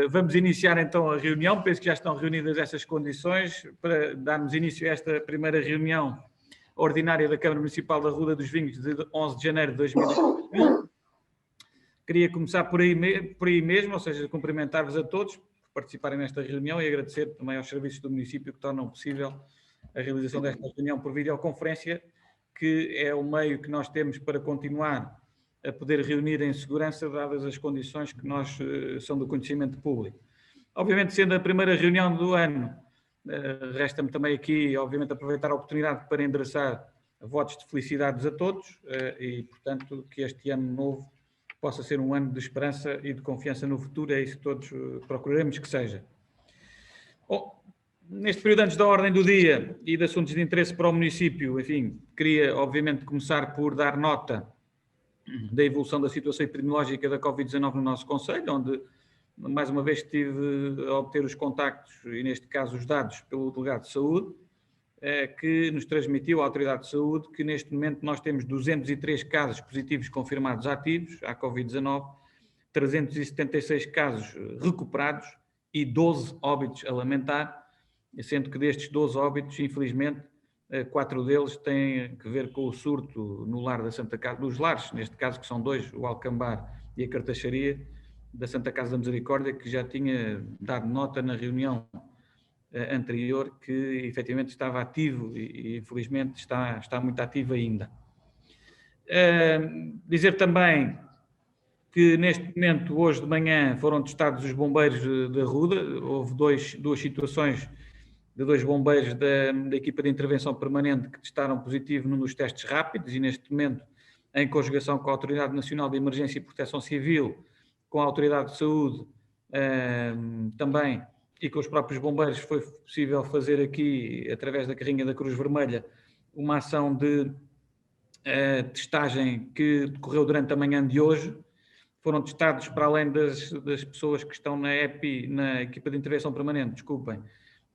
Vamos iniciar então a reunião, penso que já estão reunidas essas condições para darmos início a esta primeira reunião ordinária da Câmara Municipal da Ruda dos Vinhos de 11 de janeiro de 2021. Queria começar por aí mesmo, ou seja, cumprimentar-vos a todos por participarem nesta reunião e agradecer também aos serviços do município que tornam possível a realização desta reunião por videoconferência, que é o meio que nós temos para continuar a poder reunir em segurança, dadas as condições que são do conhecimento público. Obviamente, sendo a primeira reunião do ano, resta-me também aqui, obviamente, aproveitar a oportunidade para endereçar votos de felicidades a todos e, portanto, que este ano novo possa ser um ano de esperança e de confiança no futuro, é isso que todos procuraremos que seja. Bom, neste período antes da ordem do dia e de assuntos de interesse para o município, enfim, queria, obviamente, começar por dar nota da evolução da situação epidemiológica da Covid-19 no nosso concelho, onde, mais uma vez, estive a obter os contactos, e neste caso os dados, pelo delegado de saúde, que nos transmitiu a Autoridade de Saúde que neste momento nós temos 203 casos positivos confirmados ativos à Covid-19, 376 casos recuperados e 12 óbitos a lamentar, sendo que destes 12 óbitos, infelizmente, 4 deles têm que ver com o surto no lar da Santa Casa, dos lares, neste caso, que são 2, o Alcambar e a Cartaxaria, da Santa Casa da Misericórdia, que já tinha dado nota na reunião anterior que efetivamente estava ativo e infelizmente está muito ativo ainda. Dizer também que neste momento, hoje de manhã, foram testados os bombeiros da Ruda, houve duas situações de 2 bombeiros da equipa de intervenção permanente que testaram positivo num dos testes rápidos e neste momento, em conjugação com a Autoridade Nacional de Emergência e Proteção Civil, com a Autoridade de Saúde também e com os próprios bombeiros, foi possível fazer aqui, através da carrinha da Cruz Vermelha, uma ação de testagem que decorreu durante a manhã de hoje. Foram testados, para além das pessoas que estão na equipa de intervenção permanente, desculpem,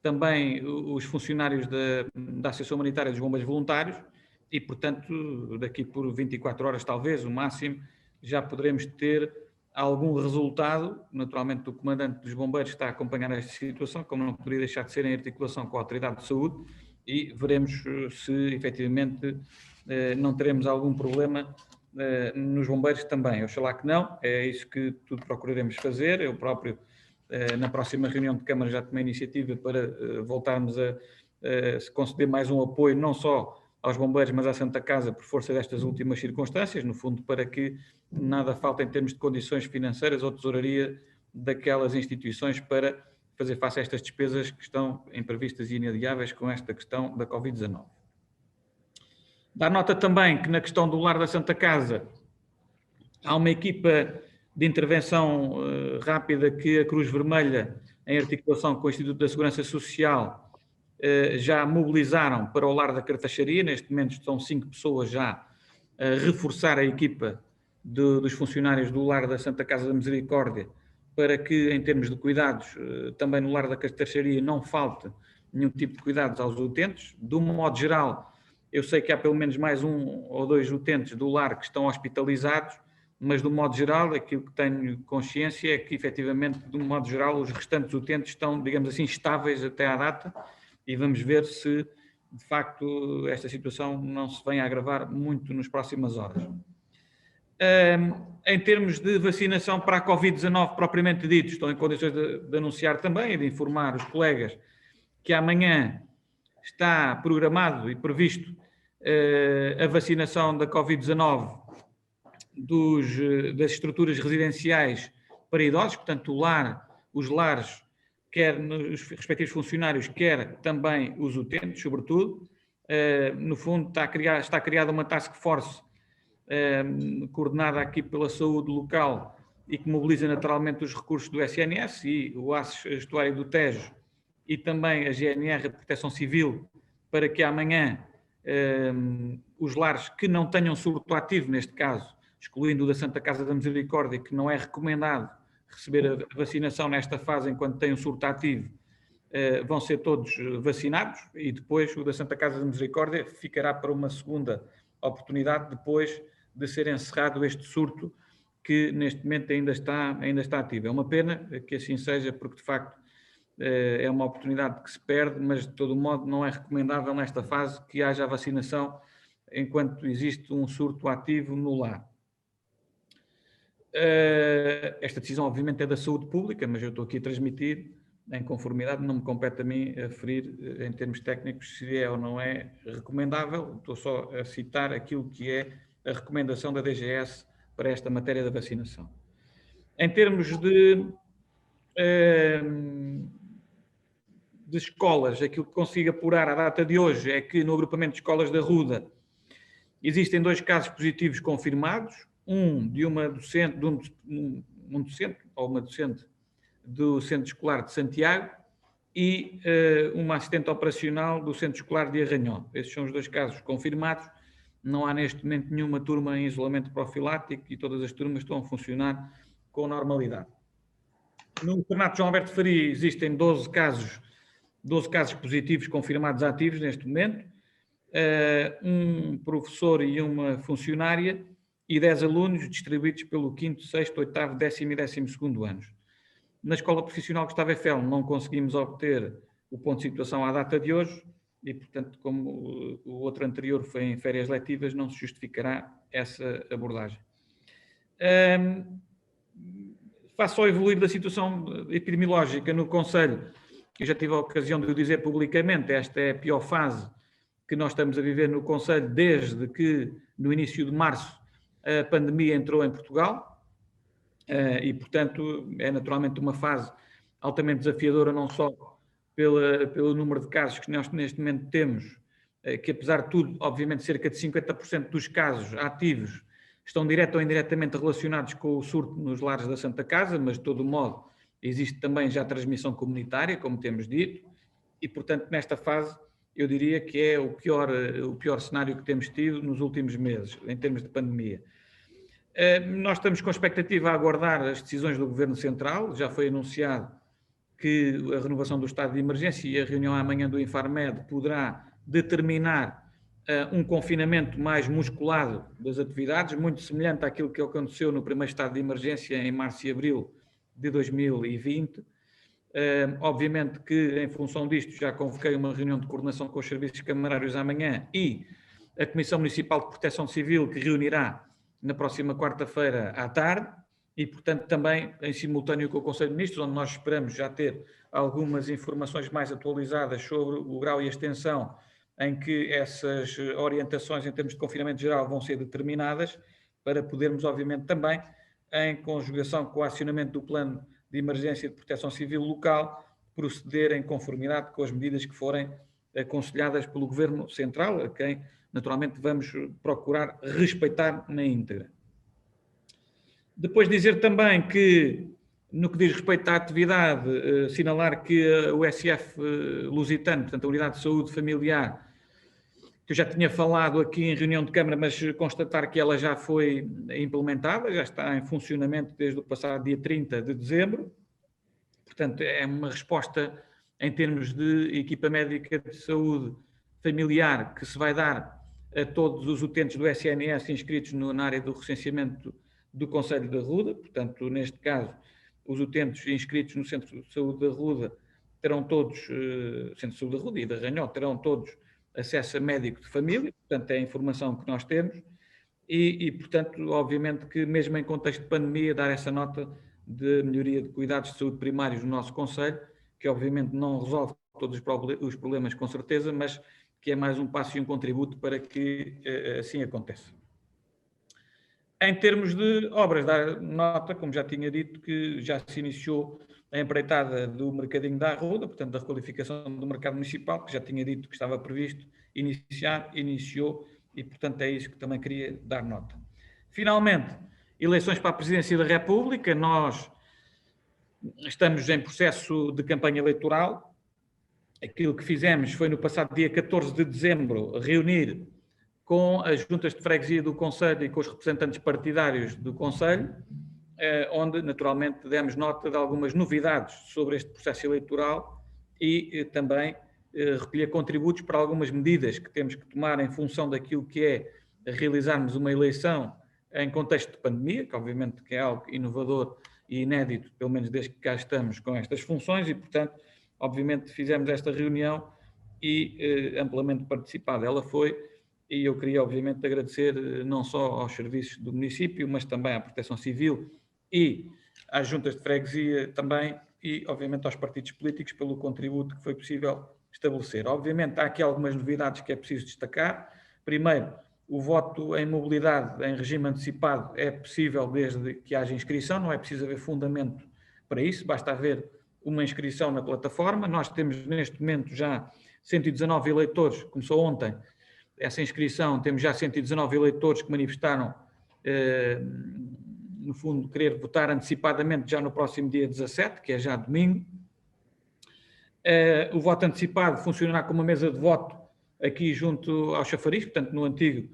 também os funcionários da Associação Humanitária dos Bombeiros Voluntários e, portanto, daqui por 24 horas, talvez, o máximo, já poderemos ter algum resultado. Naturalmente, o comandante dos bombeiros está a acompanhar esta situação, como não poderia deixar de ser em articulação com a Autoridade de Saúde, e veremos se, efetivamente, não teremos algum problema nos bombeiros também. Oxalá que não, é isso que tudo procuraremos fazer. Eu próprio, na próxima reunião de Câmara, já tomei iniciativa para voltarmos a conceder mais um apoio, não só aos bombeiros, mas à Santa Casa, por força destas últimas circunstâncias, no fundo, para que nada falte em termos de condições financeiras ou tesouraria daquelas instituições para fazer face a estas despesas que estão imprevistas e inadiáveis com esta questão da Covid-19. Dar nota também que na questão do lar da Santa Casa há uma equipa de intervenção rápida que a Cruz Vermelha, em articulação com o Instituto da Segurança Social, já mobilizaram para o lar da Cartaxaria. Neste momento estão 5 pessoas já a reforçar a equipa dos funcionários do lar da Santa Casa da Misericórdia, para que, em termos de cuidados, também no lar da Cartaxaria não falte nenhum tipo de cuidados aos utentes. De um modo geral, eu sei que há pelo menos mais 1 ou 2 utentes do lar que estão hospitalizados, mas, do modo geral, aquilo que tenho consciência é que, efetivamente, de um modo geral, os restantes utentes estão, digamos assim, estáveis até à data, e vamos ver se, de facto, esta situação não se venha a agravar muito nas próximas horas. Em termos de vacinação para a Covid-19 propriamente dito, estou em condições de anunciar também e de informar os colegas que amanhã está programado e previsto a vacinação da Covid-19 das estruturas residenciais para idosos, portanto os lares, quer nos respectivos funcionários, quer também os utentes, sobretudo. No fundo está criada uma task force coordenada aqui pela saúde local e que mobiliza naturalmente os recursos do SNS e o ACES Estuário do Tejo e também a GNR, a Proteção Civil, para que amanhã os lares que não tenham surto ativo, neste caso, excluindo o da Santa Casa da Misericórdia, que não é recomendado receber a vacinação nesta fase enquanto tem um surto ativo, vão ser todos vacinados e depois o da Santa Casa da Misericórdia ficará para uma segunda oportunidade depois de ser encerrado este surto que neste momento ainda está ativa. É uma pena que assim seja, porque de facto é uma oportunidade que se perde, mas de todo modo não é recomendável nesta fase que haja a vacinação enquanto existe um surto ativo no lar. Esta decisão obviamente é da saúde pública, mas eu estou aqui a transmitir em conformidade, não me compete a mim aferir em termos técnicos se é ou não é recomendável, estou só a citar aquilo que é a recomendação da DGS para esta matéria da vacinação. Em termos de escolas, aquilo que consigo apurar à data de hoje é que no agrupamento de escolas da Ruda existem 2 casos positivos confirmados, um de uma docente, um docente ou uma docente do Centro Escolar de Santiago e uma assistente operacional do Centro Escolar de Arranhão. Esses são os 2 casos confirmados. Não há neste momento nenhuma turma em isolamento profilático e todas as turmas estão a funcionar com normalidade. No internato João Alberto Faria existem 12 casos positivos confirmados ativos neste momento, um professor e uma funcionária e 10 alunos distribuídos pelo 5º, 6º, 8º, 10º e 12º anos. Na Escola Profissional Gustavo Eiffel não conseguimos obter o ponto de situação à data de hoje e, portanto, como o outro anterior foi em férias letivas, não se justificará essa abordagem. Face ao evoluir da situação epidemiológica no Conselho, eu já tive a ocasião de o dizer publicamente, esta é a pior fase que nós estamos a viver no Conselho desde que, no início de março, a pandemia entrou em Portugal e, portanto, é naturalmente uma fase altamente desafiadora, não só pelo número de casos que nós neste momento temos, que apesar de tudo, obviamente, cerca de 50% dos casos ativos estão direto ou indiretamente relacionados com o surto nos lares da Santa Casa, mas de todo modo existe também já transmissão comunitária, como temos dito, e, portanto, nesta fase eu diria que é o pior cenário que temos tido nos últimos meses, em termos de pandemia. Nós estamos com expectativa a aguardar as decisões do Governo Central, já foi anunciado que a renovação do estado de emergência e a reunião amanhã do Infarmed poderá determinar um confinamento mais musculado das atividades, muito semelhante àquilo que aconteceu no primeiro estado de emergência em março e abril de 2020. Obviamente que, em função disto, já convoquei uma reunião de coordenação com os serviços camarários amanhã e a Comissão Municipal de Proteção Civil, que reunirá na próxima quarta-feira à tarde, e, portanto, também em simultâneo com o Conselho de Ministros, onde nós esperamos já ter algumas informações mais atualizadas sobre o grau e a extensão em que essas orientações em termos de confinamento geral vão ser determinadas, para podermos, obviamente, também, em conjugação com o acionamento do Plano de Emergência de Proteção Civil local, proceder em conformidade com as medidas que forem aconselhadas pelo Governo Central, a quem, naturalmente, vamos procurar respeitar na íntegra. Depois dizer também que, no que diz respeito à atividade, assinalar que o SF Lusitano, portanto a Unidade de Saúde Familiar, que eu já tinha falado aqui em reunião de Câmara, mas constatar que ela já foi implementada, já está em funcionamento desde o passado dia 30 de dezembro. Portanto, é uma resposta em termos de equipa médica de saúde familiar que se vai dar a todos os utentes do SNS inscritos na área do recenseamento do Conselho da Ruda. Portanto, neste caso, os utentes inscritos no Centro de Saúde da Ruda terão todos, Centro de Saúde da Ruda e da Ranhol, terão todos acesso a médico de família, portanto é a informação que nós temos e, portanto, obviamente que mesmo em contexto de pandemia, dar essa nota de melhoria de cuidados de saúde primários no nosso Conselho, que obviamente não resolve todos os problemas com certeza, mas que é mais um passo e um contributo para que assim aconteça. Em termos de obras, dar nota, como já tinha dito, que já se iniciou a empreitada do Mercadinho da Arruda, portanto, da requalificação do mercado municipal, que já tinha dito que estava previsto iniciou, e, portanto, é isso que também queria dar nota. Finalmente, eleições para a Presidência da República. Nós estamos em processo de campanha eleitoral. Aquilo que fizemos foi, no passado dia 14 de dezembro, reunir com as juntas de freguesia do Conselho e com os representantes partidários do Conselho, onde, naturalmente, demos nota de algumas novidades sobre este processo eleitoral e também recolher contributos para algumas medidas que temos que tomar em função daquilo que é realizarmos uma eleição em contexto de pandemia, que obviamente que é algo inovador e inédito, pelo menos desde que cá estamos com estas funções, e portanto, obviamente fizemos esta reunião e amplamente participada ela foi, e eu queria obviamente agradecer não só aos serviços do município, mas também à Proteção Civil e às juntas de freguesia também, e obviamente aos partidos políticos pelo contributo que foi possível estabelecer. Obviamente há aqui algumas novidades que é preciso destacar. Primeiro, o voto em mobilidade em regime antecipado é possível desde que haja inscrição, não é preciso haver fundamento para isso, basta haver uma inscrição na plataforma. Nós temos neste momento já 119 eleitores, começou ontem essa inscrição, temos já 119 eleitores que manifestaram, no fundo, querer votar antecipadamente já no próximo dia 17, que é já domingo. O voto antecipado funcionará como uma mesa de voto aqui junto ao chafariz, portanto no antigo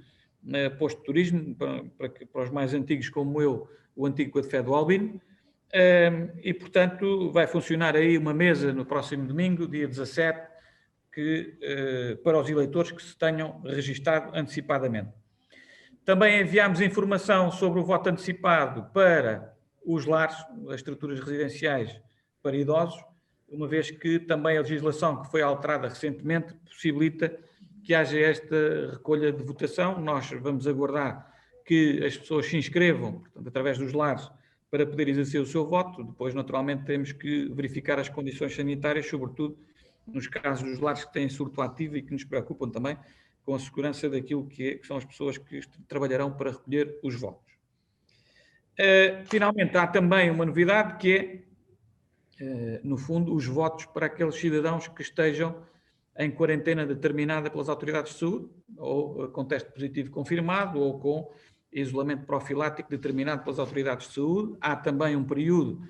posto de turismo, para os mais antigos como eu, o antigo Café do Albino, e portanto vai funcionar aí uma mesa no próximo domingo, dia 17, para os eleitores que se tenham registado antecipadamente. Também enviámos informação sobre o voto antecipado para os lares, as estruturas residenciais para idosos, uma vez que também a legislação que foi alterada recentemente possibilita que haja esta recolha de votação. Nós vamos aguardar que as pessoas se inscrevam, portanto, através dos lares, para poder exercer o seu voto. Depois, naturalmente, temos que verificar as condições sanitárias, sobretudo nos casos dos lares que têm surto ativo e que nos preocupam também com a segurança daquilo que são as pessoas que trabalharão para recolher os votos. Finalmente, há também uma novidade que é, no fundo, os votos para aqueles cidadãos que estejam em quarentena determinada pelas autoridades de saúde, ou com teste positivo confirmado, ou com isolamento profilático determinado pelas autoridades de saúde. Há também um período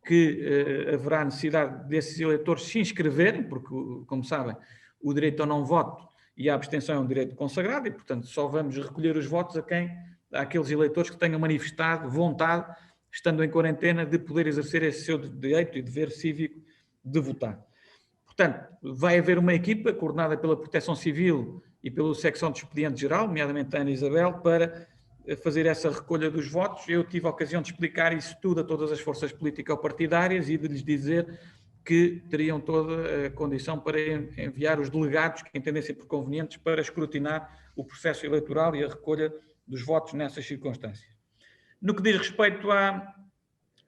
que haverá necessidade desses eleitores se inscreverem, porque, como sabem, o direito ao não voto e a abstenção é um direito consagrado e, portanto, só vamos recolher os votos àqueles eleitores que tenham manifestado vontade, estando em quarentena, de poder exercer esse seu direito e dever cívico de votar. Portanto, vai haver uma equipa coordenada pela Proteção Civil e pela Secção de Expediente Geral, nomeadamente a Ana Isabel, para fazer essa recolha dos votos. Eu tive a ocasião de explicar isso tudo a todas as forças político-partidárias e de lhes dizer que teriam toda a condição para enviar os delegados que entendessem por convenientes para escrutinar o processo eleitoral e a recolha dos votos nessas circunstâncias. No que diz respeito à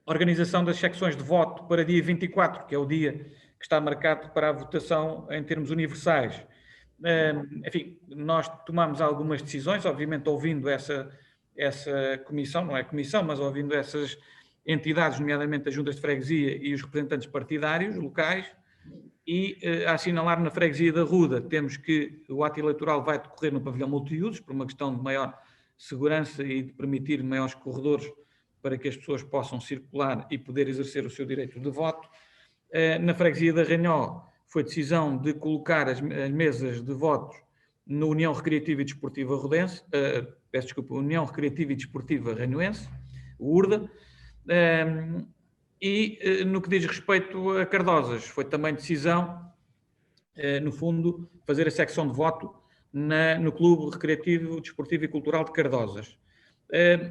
organização das secções de voto para dia 24, que é o dia que está marcado para a votação em termos universais, enfim, nós tomamos algumas decisões, obviamente ouvindo essa comissão, não é comissão, mas ouvindo essas entidades, nomeadamente as juntas de freguesia e os representantes partidários locais, e a assinalar na freguesia da Ruda, temos que o ato eleitoral vai decorrer no pavilhão multiusos, por uma questão de maior segurança e de permitir maiores corredores para que as pessoas possam circular e poder exercer o seu direito de voto. Na freguesia da Ranhó foi decisão de colocar as mesas de votos na União Recreativa e Desportiva Rodense, União Recreativa e Desportiva Ranhoense, o URDA, e no que diz respeito a Cardosas, foi também decisão, no fundo, fazer a secção de voto no Clube Recreativo, Desportivo e Cultural de Cardosas.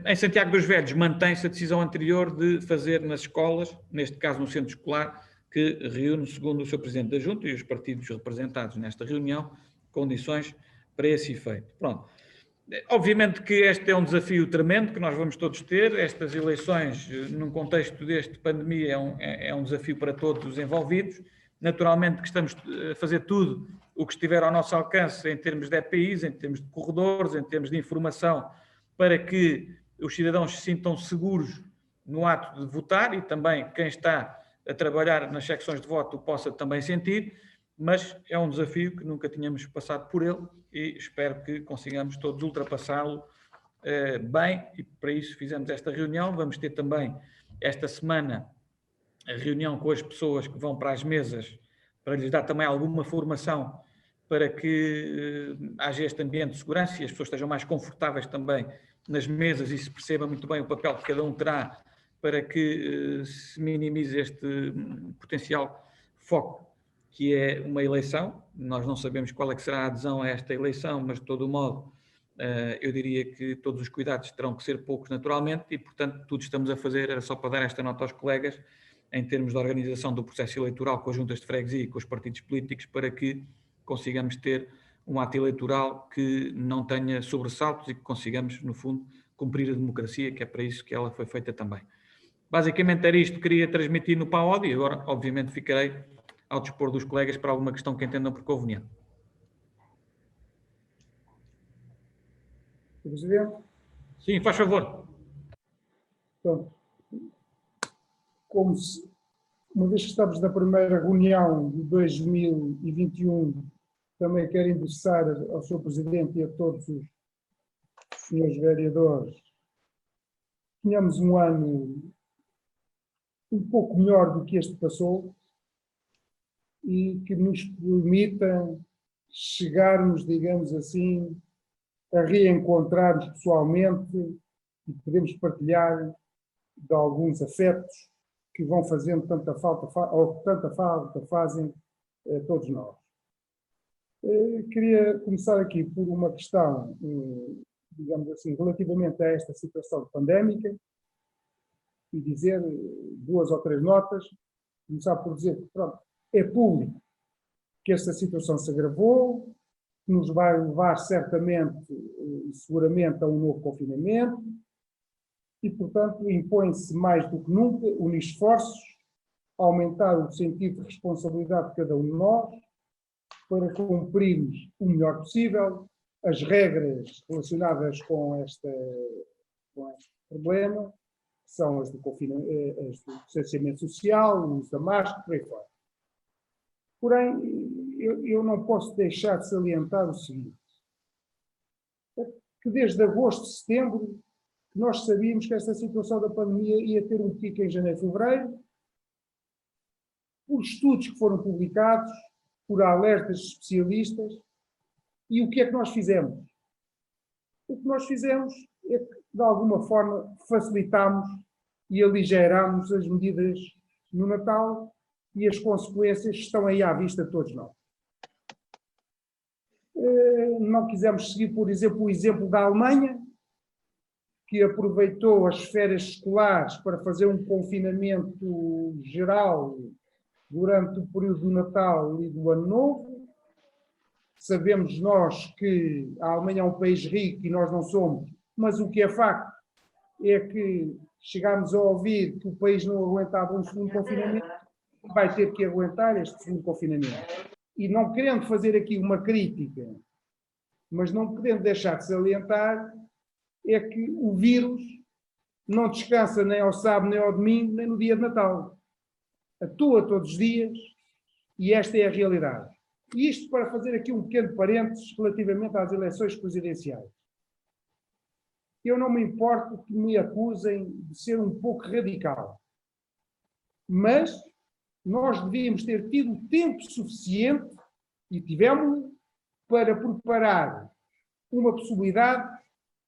Em Santiago dos Velhos mantém-se a decisão anterior de fazer nas escolas, neste caso no centro escolar, que reúne, segundo o seu Presidente da Junta e os partidos representados nesta reunião, condições para esse efeito. Pronto. Obviamente que este é um desafio tremendo que nós vamos todos ter. Estas eleições, num contexto deste pandemia, é um desafio para todos os envolvidos. Naturalmente que estamos a fazer tudo o que estiver ao nosso alcance em termos de EPIs, em termos de corredores, em termos de informação, para que os cidadãos se sintam seguros no ato de votar e também quem está a trabalhar nas secções de voto possa também sentir, mas é um desafio que nunca tínhamos passado por ele e espero que consigamos todos ultrapassá-lo bem, e para isso fizemos esta reunião. Vamos ter também esta semana a reunião com as pessoas que vão para as mesas, para lhes dar também alguma formação para que haja este ambiente de segurança e as pessoas estejam mais confortáveis também nas mesas e se perceba muito bem o papel que cada um terá para que se minimize este potencial foco que é uma eleição. Nós não sabemos qual é que será a adesão a esta eleição, mas de todo o modo eu diria que todos os cuidados terão que ser poucos naturalmente e, portanto, tudo estamos a fazer, era só para dar esta nota aos colegas, em termos de organização do processo eleitoral com as juntas de freguesia e com os partidos políticos, para que consigamos ter um ato eleitoral que não tenha sobressaltos e que consigamos, no fundo, cumprir a democracia, que é para isso que ela foi feita também. Basicamente era isto que queria transmitir no PAOD e agora, obviamente, ficarei ao dispor dos colegas para alguma questão que entendam por conveniente. Presidente? Sim, faz favor. Então, uma vez que estamos na primeira reunião de 2021, também quero endereçar ao Sr. Presidente e a todos os senhores vereadores que tenhamos um ano um pouco melhor do que este passou e que nos permita chegarmos, digamos assim, a reencontrarmos pessoalmente e podemos partilhar de alguns afetos que vão fazendo tanta falta, ou tanta falta fazem a todos nós. Queria começar aqui por uma questão, digamos assim, relativamente a esta situação pandémica e dizer 2 ou 3 notas. Começar por dizer que, pronto, é público que esta situação se agravou, que nos vai levar certamente e seguramente a um novo confinamento e, portanto, impõe-se mais do que nunca unir esforços, aumentar o sentido de responsabilidade de cada um de nós para cumprirmos o melhor possível as regras relacionadas com este problema, que são as do distanciamento social, o uso da máscara, por aí fora. Porém, eu não posso deixar de salientar o seguinte, que desde agosto, setembro, nós sabíamos que esta situação da pandemia ia ter um pico em janeiro e fevereiro, por estudos que foram publicados, por alertas de especialistas, e o que é que nós fizemos? O que nós fizemos é que, de alguma forma, facilitámos e aligerámos as medidas no Natal e as consequências estão aí à vista de todos nós. Não quisemos seguir, por exemplo, o exemplo da Alemanha, que aproveitou as férias escolares para fazer um confinamento geral durante o período do Natal e do Ano Novo. Sabemos nós que a Alemanha é um país rico e nós não somos, mas o que é facto é que chegámos a ouvir que o país não aguentava um segundo confinamento, vai ter que aguentar este segundo confinamento. E não querendo fazer aqui uma crítica, mas não podendo deixar de salientar, é que o vírus não descansa nem ao sábado, nem ao domingo, nem no dia de Natal. Atua todos os dias e esta é a realidade. E isto para fazer aqui um pequeno parênteses relativamente às eleições presidenciais. Eu não me importo que me acusem de ser um pouco radical, mas nós devíamos ter tido tempo suficiente, e tivemos, para preparar uma possibilidade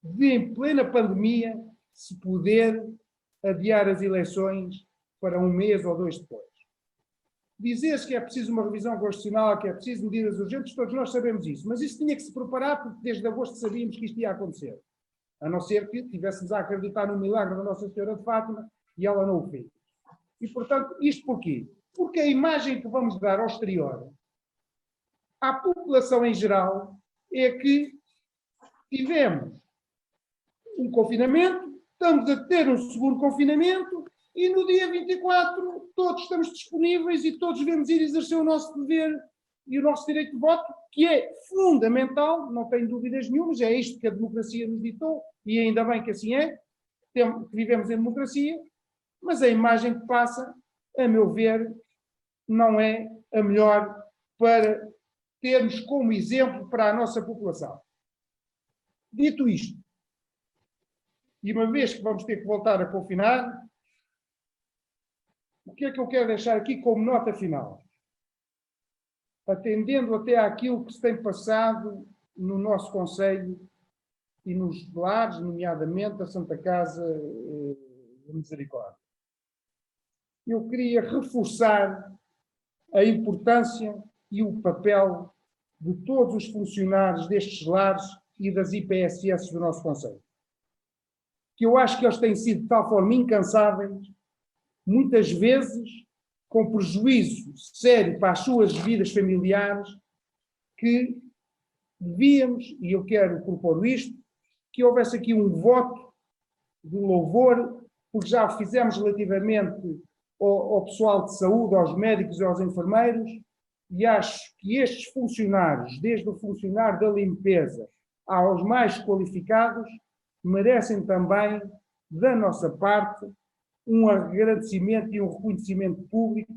de, em plena pandemia, se poder adiar as eleições para 1 mês ou 2 depois. Dizer-se que é preciso uma revisão constitucional, que é preciso medidas urgentes, todos nós sabemos isso, mas isso tinha que se preparar porque desde agosto sabíamos que isto ia acontecer. A não ser que tivéssemos a acreditar no milagre da Nossa Senhora de Fátima e ela não o fez. E, portanto, isto porquê? Porque a imagem que vamos dar ao exterior, à população em geral, é que tivemos um confinamento, estamos a ter um segundo confinamento e no dia 24 todos estamos disponíveis e todos devemos ir exercer o nosso dever e o nosso direito de voto, que é fundamental, não tenho dúvidas nenhumas, é isto que a democracia nos ditou e ainda bem que assim é, que vivemos em democracia, mas a imagem que passa, a meu ver, não é a melhor para termos como exemplo para a nossa população. Dito isto, e uma vez que vamos ter que voltar a confinar, o que é que eu quero deixar aqui como nota final? Atendendo até àquilo que se tem passado no nosso concelho e nos lares, nomeadamente a Santa Casa de Misericórdia. Eu queria reforçar a importância e o papel de todos os funcionários destes lares e das IPSS do nosso Conselho. Que eu acho que eles têm sido de tal forma incansáveis, muitas vezes com prejuízo sério para as suas vidas familiares, que devíamos, e eu quero propor isto, que houvesse aqui um voto de louvor, porque já o fizemos relativamente ao pessoal de saúde, aos médicos e aos enfermeiros, e acho que estes funcionários, desde o funcionário da limpeza aos mais qualificados, merecem também, da nossa parte, um agradecimento e um reconhecimento público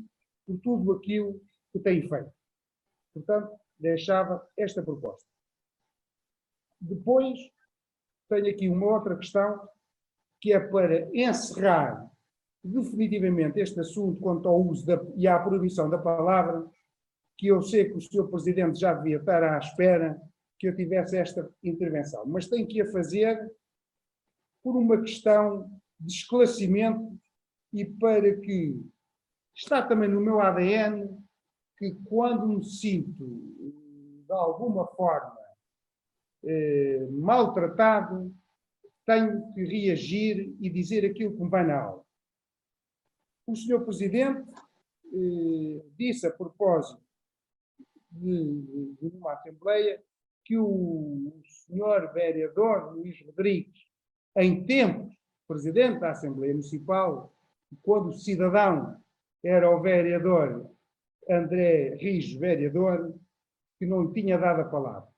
por tudo aquilo que têm feito. Portanto, deixava esta proposta. Depois, tenho aqui uma outra questão, que é para encerrar definitivamente este assunto quanto ao uso e à proibição da palavra, que eu sei que o Sr. Presidente já devia estar à espera que eu tivesse esta intervenção, mas tenho que a fazer por uma questão de esclarecimento e para que está também no meu ADN que quando me sinto de alguma forma maltratado, tenho que reagir e dizer aquilo que me vai na alma. O Sr. Presidente disse a propósito de uma Assembleia que o Sr. Vereador Luís Rodrigues, em tempos, Presidente da Assembleia Municipal, quando o cidadão era o Vereador André Rijo, Vereador, que não lhe tinha dado a palavra.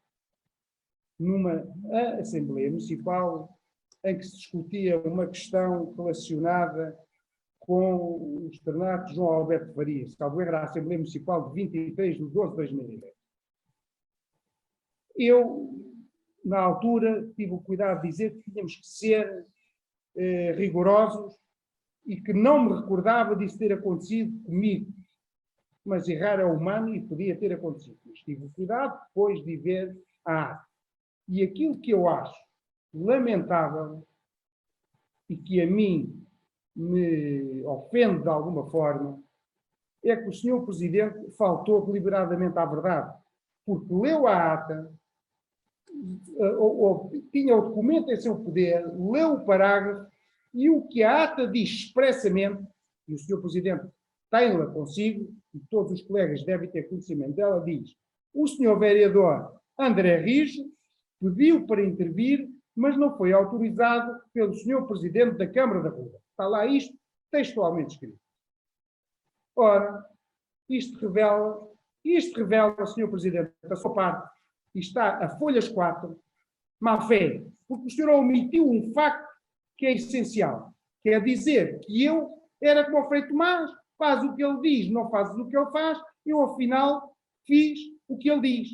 Numa Assembleia Municipal em que se discutia uma questão relacionada com o externato João Alberto Farias, talvez era a Assembleia Municipal de 23 de 12 de 2010. Eu, na altura, tive o cuidado de dizer que tínhamos que ser rigorosos e que não me recordava disso ter acontecido comigo. Mas errar é humano e podia ter acontecido. Mas tive o cuidado depois de ver a ata. E aquilo que eu acho lamentável e que a mim me ofende de alguma forma é que o Sr. Presidente faltou deliberadamente à verdade, porque leu a ata, ou tinha o documento em seu poder, leu o parágrafo e o que a ata diz expressamente, e o Sr. Presidente tem-la consigo, e todos os colegas devem ter conhecimento dela, diz: o Sr. Vereador André Rijo pediu para intervir, mas não foi autorizado pelo Sr. Presidente da Câmara da Rua. Está lá isto textualmente escrito. Ora, isto revela, Sr. Presidente, da sua parte, e está a folhas 4, má fé, porque o senhor omitiu um facto que é essencial, que é dizer que eu era como o Frei Tomás, faz o que ele diz, não faz o que ele faz, eu afinal fiz o que ele diz,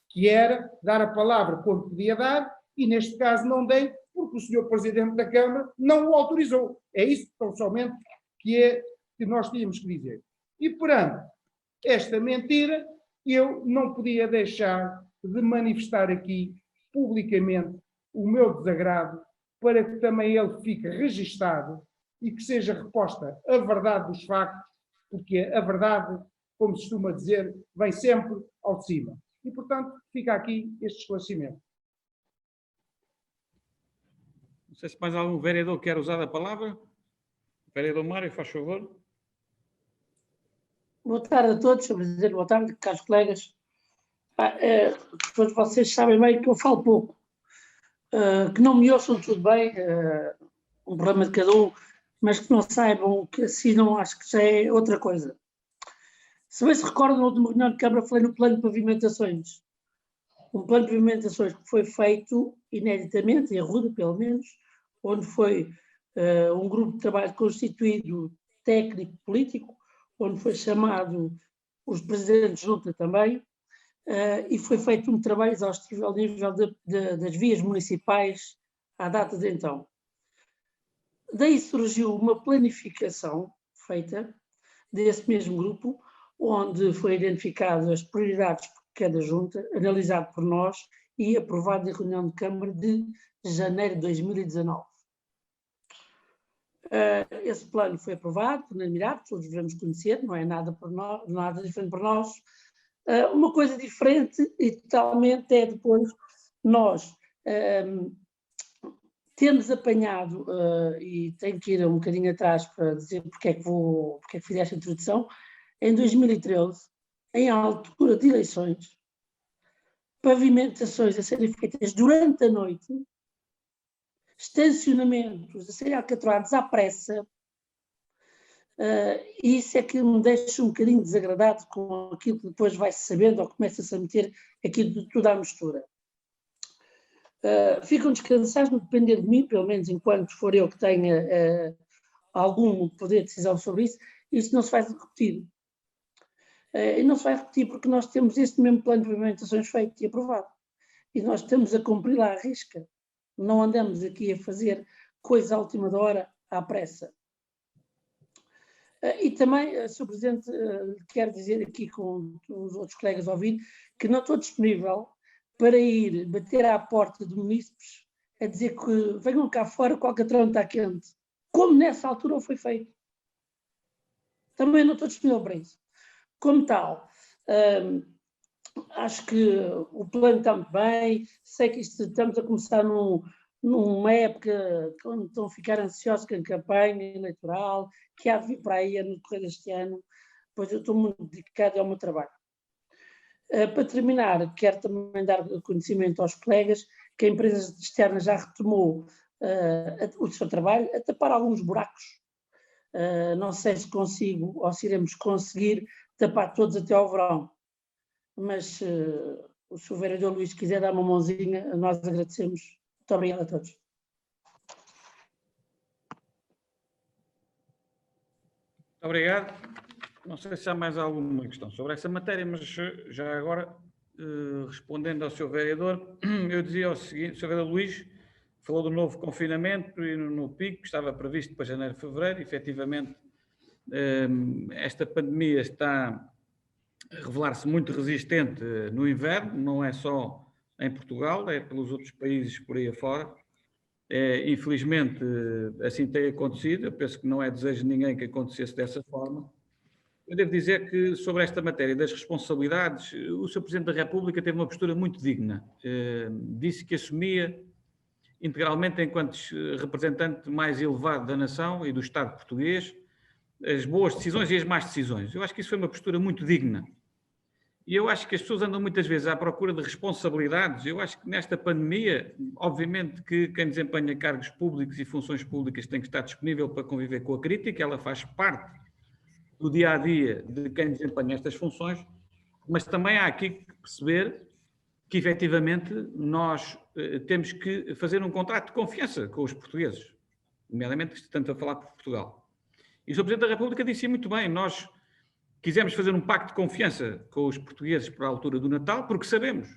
que era dar a palavra quando podia dar, e neste caso não dei, porque o Sr. Presidente da Câmara não o autorizou. É isso, tão somente, que nós tínhamos que dizer. E perante esta mentira, eu não podia deixar de manifestar aqui, publicamente, o meu desagrado, para que também ele fique registado e que seja reposta a verdade dos factos, porque a verdade, como se costuma dizer, vem sempre ao de cima. E, portanto, fica aqui este esclarecimento. Não sei se mais algum vereador quer usar a palavra. Vereador Mário, faz favor. Boa tarde a todos, Sr. Presidente, boa tarde, caros colegas. Todos vocês sabem bem que eu falo pouco. Que não me ouçam, tudo bem, um problema de cada um, mas que não saibam que assim não acho que já é outra coisa. Se bem se recordam, na última reunião de Câmara falei no plano de pavimentações. Um plano de pavimentações que foi feito ineditamente, em Arruda pelo menos, onde foi um grupo de trabalho constituído técnico-político, onde foi chamado os presidentes de junta também, e foi feito um trabalho exaustivo ao nível das vias municipais à data de então. Daí surgiu uma planificação feita desse mesmo grupo, onde foi identificado as prioridades por cada junta, analisado por nós e aprovado em reunião de Câmara de janeiro de 2019. Esse plano foi aprovado por unanimidade, todos devemos conhecer, não é nada diferente para nós. Uma coisa diferente e totalmente é depois nós temos apanhado, e tenho que ir um bocadinho atrás para dizer porque é que fiz esta introdução, em 2013, em altura de eleições, pavimentações a serem feitas durante a noite, estacionamentos a serem alcatroados à pressa, e isso é que me deixa um bocadinho desagradado com aquilo que depois vai-se sabendo ou começa-se a meter aquilo de tudo à mistura. Ficam descansados no depender de mim, pelo menos enquanto for eu que tenha algum poder de decisão sobre isso não se vai repetir. E não se vai repetir porque nós temos este mesmo plano de pavimentações feito e aprovado. E nós estamos a cumprir lá à risca. Não andamos aqui a fazer coisa à última da hora, à pressa. E também, Sr. Presidente, quero dizer aqui com os outros colegas a ouvir que não estou disponível para ir bater à porta de munícipes a dizer que venham cá fora que o alcatrão está quente, como nessa altura foi feito. Também não estou disponível para isso. Como tal, acho que o plano está muito bem, sei que estamos a começar numa época onde estão a ficar ansiosos com a campanha eleitoral, que há de vir para aí no decorrer deste ano, pois eu estou muito dedicado ao meu trabalho. Para terminar, quero também dar conhecimento aos colegas que a empresa externa já retomou o seu trabalho a tapar alguns buracos. Não sei se consigo ou se iremos conseguir tapar todos até ao verão, mas se o Sr. Vereador Luís quiser dar uma mãozinha, nós agradecemos. Muito obrigado a todos. Muito obrigado. Não sei se há mais alguma questão sobre essa matéria, mas já agora, respondendo ao Sr. Vereador, eu dizia o seguinte: o Sr. Vereador Luís falou do novo confinamento e no pico, que estava previsto para janeiro e fevereiro. Efetivamente, esta pandemia está a revelar-se muito resistente no inverno, não é só em Portugal, é pelos outros países por aí afora. Infelizmente, assim tem acontecido. Eu penso que não é desejo de ninguém que acontecesse dessa forma. Eu devo dizer que, sobre esta matéria das responsabilidades, o Sr. Presidente da República teve uma postura muito digna. Disse que assumia integralmente, enquanto representante mais elevado da nação e do Estado português, as boas decisões e as más decisões. Eu acho que isso foi uma postura muito digna. E eu acho que as pessoas andam muitas vezes à procura de responsabilidades. Eu acho que nesta pandemia, obviamente que quem desempenha cargos públicos e funções públicas tem que estar disponível para conviver com a crítica, ela faz parte do dia-a-dia de quem desempenha estas funções, mas também há aqui que perceber que, efetivamente, nós temos que fazer um contrato de confiança com os portugueses, nomeadamente estando a falar por Portugal. E o Sr. Presidente da República disse muito bem: nós quisemos fazer um pacto de confiança com os portugueses para a altura do Natal, porque sabemos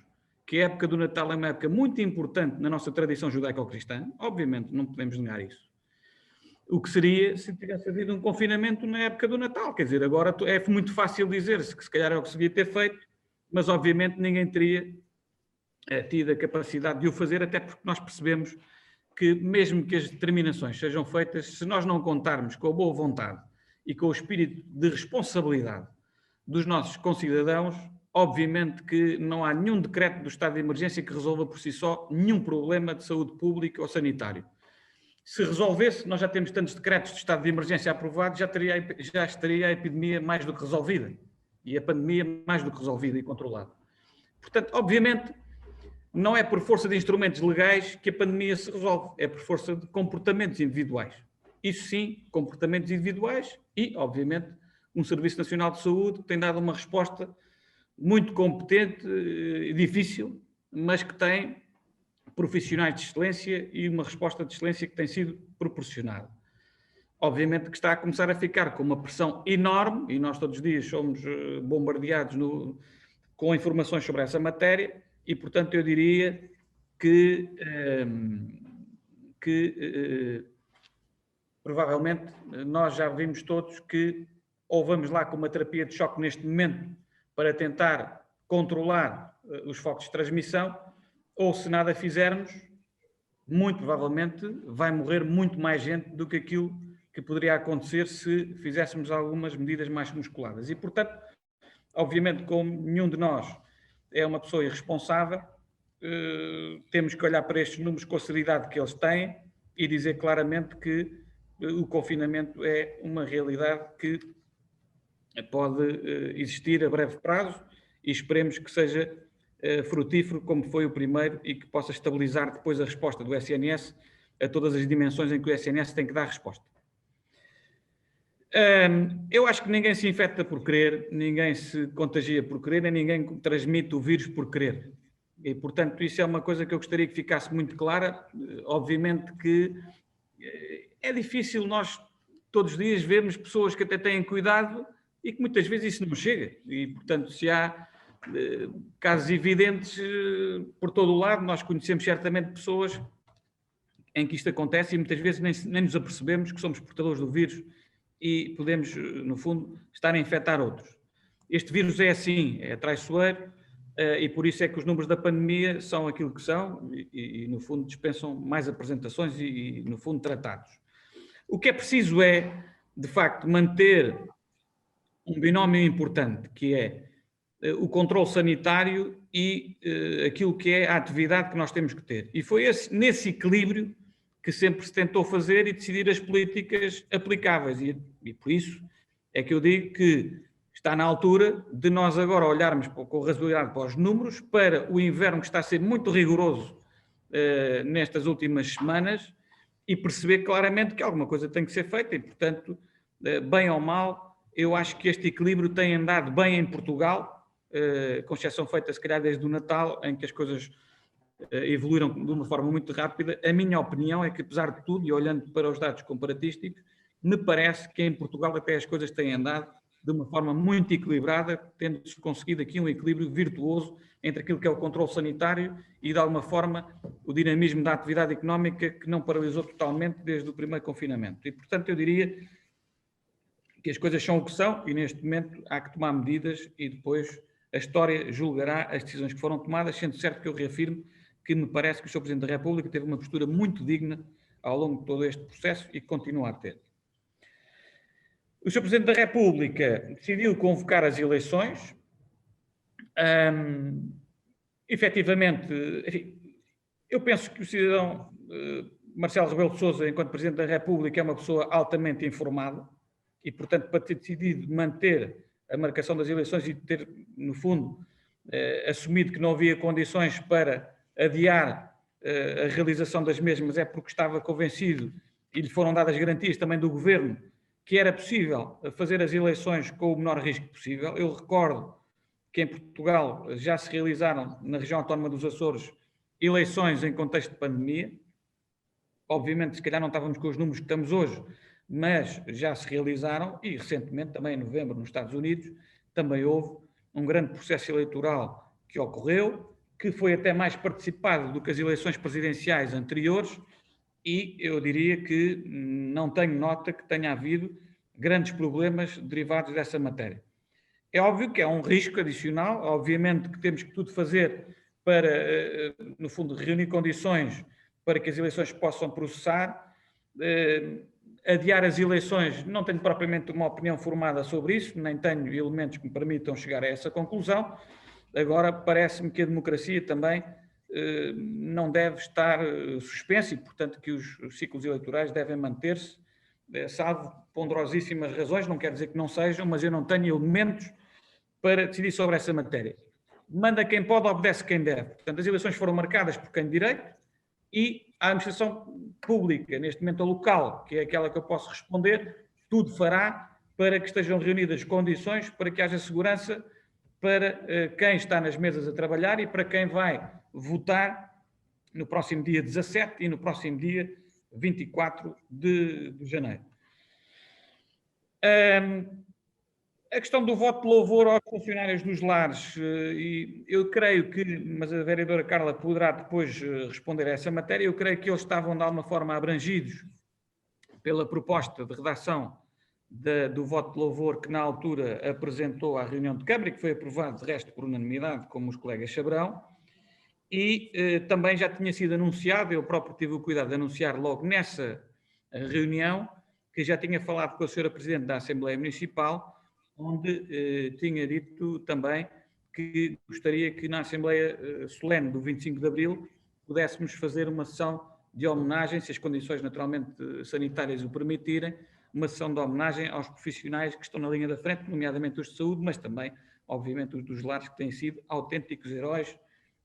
que a época do Natal é uma época muito importante na nossa tradição judaico-cristã. Obviamente, não podemos negar isso. O que seria se tivesse havido um confinamento na época do Natal? Quer dizer, agora é muito fácil dizer-se que se calhar é o que se devia ter feito, mas obviamente ninguém teria tido a capacidade de o fazer, até porque nós percebemos que mesmo que as determinações sejam feitas, se nós não contarmos com a boa vontade e com o espírito de responsabilidade dos nossos concidadãos, obviamente que não há nenhum decreto do estado de emergência que resolva por si só nenhum problema de saúde pública ou sanitário. Se resolvesse, nós já temos tantos decretos de estado de emergência aprovados, já estaria a epidemia mais do que resolvida e a pandemia mais do que resolvida e controlada. Portanto, obviamente, não é por força de instrumentos legais que a pandemia se resolve, é por força de comportamentos individuais. Isso sim, comportamentos individuais e, obviamente, um Serviço Nacional de Saúde que tem dado uma resposta muito competente e difícil, mas que tem profissionais de excelência e uma resposta de excelência que tem sido proporcionada. Obviamente que está a começar a ficar com uma pressão enorme, e nós todos os dias somos bombardeados com informações sobre essa matéria, e portanto eu diria que provavelmente nós já vimos todos que ou vamos lá com uma terapia de choque neste momento para tentar controlar os focos de transmissão, ou se nada fizermos, muito provavelmente vai morrer muito mais gente do que aquilo que poderia acontecer se fizéssemos algumas medidas mais musculadas. E, portanto, obviamente, como nenhum de nós é uma pessoa irresponsável, temos que olhar para estes números com a seriedade que eles têm e dizer claramente que o confinamento é uma realidade que pode existir a breve prazo e esperemos que seja frutífero como foi o primeiro e que possa estabilizar depois a resposta do SNS a todas as dimensões em que o SNS tem que dar resposta. Eu acho que ninguém se infecta por querer, ninguém se contagia por querer, nem ninguém transmite o vírus por querer. E, portanto, isso é uma coisa que eu gostaria que ficasse muito clara. Obviamente que é difícil nós, todos os dias, vermos pessoas que até têm cuidado e que muitas vezes isso não chega. E, portanto, se há casos evidentes por todo o lado, nós conhecemos certamente pessoas em que isto acontece e muitas vezes nem nos apercebemos que somos portadores do vírus e podemos, no fundo, estar a infectar outros. Este vírus é assim, é traiçoeiro e por isso é que os números da pandemia são aquilo que são e no fundo, dispensam mais apresentações e no fundo, tratados. O que é preciso é, de facto, manter um binómio importante, que é o controle sanitário e aquilo que é a atividade que nós temos que ter. E foi nesse equilíbrio que sempre se tentou fazer e decidir as políticas aplicáveis. E por isso é que eu digo que está na altura de nós agora olharmos com razoabilidade para os números, para o inverno que está a ser muito rigoroso nestas últimas semanas e perceber claramente que alguma coisa tem que ser feita e, portanto, bem ou mal, eu acho que este equilíbrio tem andado bem em Portugal, com exceção feita, se calhar, desde o Natal, em que as coisas evoluíram de uma forma muito rápida. A minha opinião é que, apesar de tudo, e olhando para os dados comparatísticos, me parece que em Portugal até as coisas têm andado de uma forma muito equilibrada, tendo-se conseguido aqui um equilíbrio virtuoso entre aquilo que é o controle sanitário e, de alguma forma, o dinamismo da atividade económica que não paralisou totalmente desde o primeiro confinamento. E, portanto, eu diria que as coisas são o que são e, neste momento, há que tomar medidas e depois a história julgará as decisões que foram tomadas, sendo certo que eu reafirmo que me parece que o Sr. Presidente da República teve uma postura muito digna ao longo de todo este processo e continua a ter. O Sr. Presidente da República decidiu convocar as eleições. Efetivamente, enfim, eu penso que o cidadão Marcelo Rebelo de Sousa, enquanto Presidente da República, é uma pessoa altamente informada e, portanto, para ter decidido manter a marcação das eleições e ter, no fundo, assumido que não havia condições para adiar a realização das mesmas, é porque estava convencido e lhe foram dadas garantias também do Governo que era possível fazer as eleições com o menor risco possível. Eu recordo que em Portugal já se realizaram, na região autónoma dos Açores, eleições em contexto de pandemia. Obviamente, se calhar não estávamos com os números que estamos hoje, mas já se realizaram e recentemente, também em novembro, nos Estados Unidos, também houve um grande processo eleitoral que ocorreu, que foi até mais participado do que as eleições presidenciais anteriores e eu diria que não tenho nota que tenha havido grandes problemas derivados dessa matéria. É óbvio que é um risco adicional, obviamente que temos que tudo fazer para, no fundo, reunir condições para que as eleições possam processar. Adiar as eleições, não tenho propriamente uma opinião formada sobre isso, nem tenho elementos que me permitam chegar a essa conclusão. Agora, parece-me que a democracia também não deve estar suspensa e, portanto, que os ciclos eleitorais devem manter-se, salvo ponderosíssimas razões, não quer dizer que não sejam, mas eu não tenho elementos para decidir sobre essa matéria. Manda quem pode, obedece quem deve. Portanto, as eleições foram marcadas por quem de direito e a administração pública, neste momento a local, que é aquela que eu posso responder, tudo fará para que estejam reunidas condições para que haja segurança para quem está nas mesas a trabalhar e para quem vai votar no próximo dia 17 e no próximo dia 24 de janeiro. A questão do voto de louvor aos funcionários dos lares, e eu creio que, mas a vereadora Carla poderá depois responder a essa matéria, eu creio que eles estavam de alguma forma abrangidos pela proposta de redação do voto de louvor que na altura apresentou à reunião de Câmara e que foi aprovado de resto por unanimidade, como os colegas saberão, e também já tinha sido anunciado, eu próprio tive o cuidado de anunciar logo nessa reunião, que já tinha falado com a senhora Presidente da Assembleia Municipal, onde tinha dito também que gostaria que na Assembleia Solene do 25 de Abril pudéssemos fazer uma sessão de homenagem, se as condições naturalmente sanitárias o permitirem, uma sessão de homenagem aos profissionais que estão na linha da frente, nomeadamente os de saúde, mas também, obviamente, os dos lares que têm sido autênticos heróis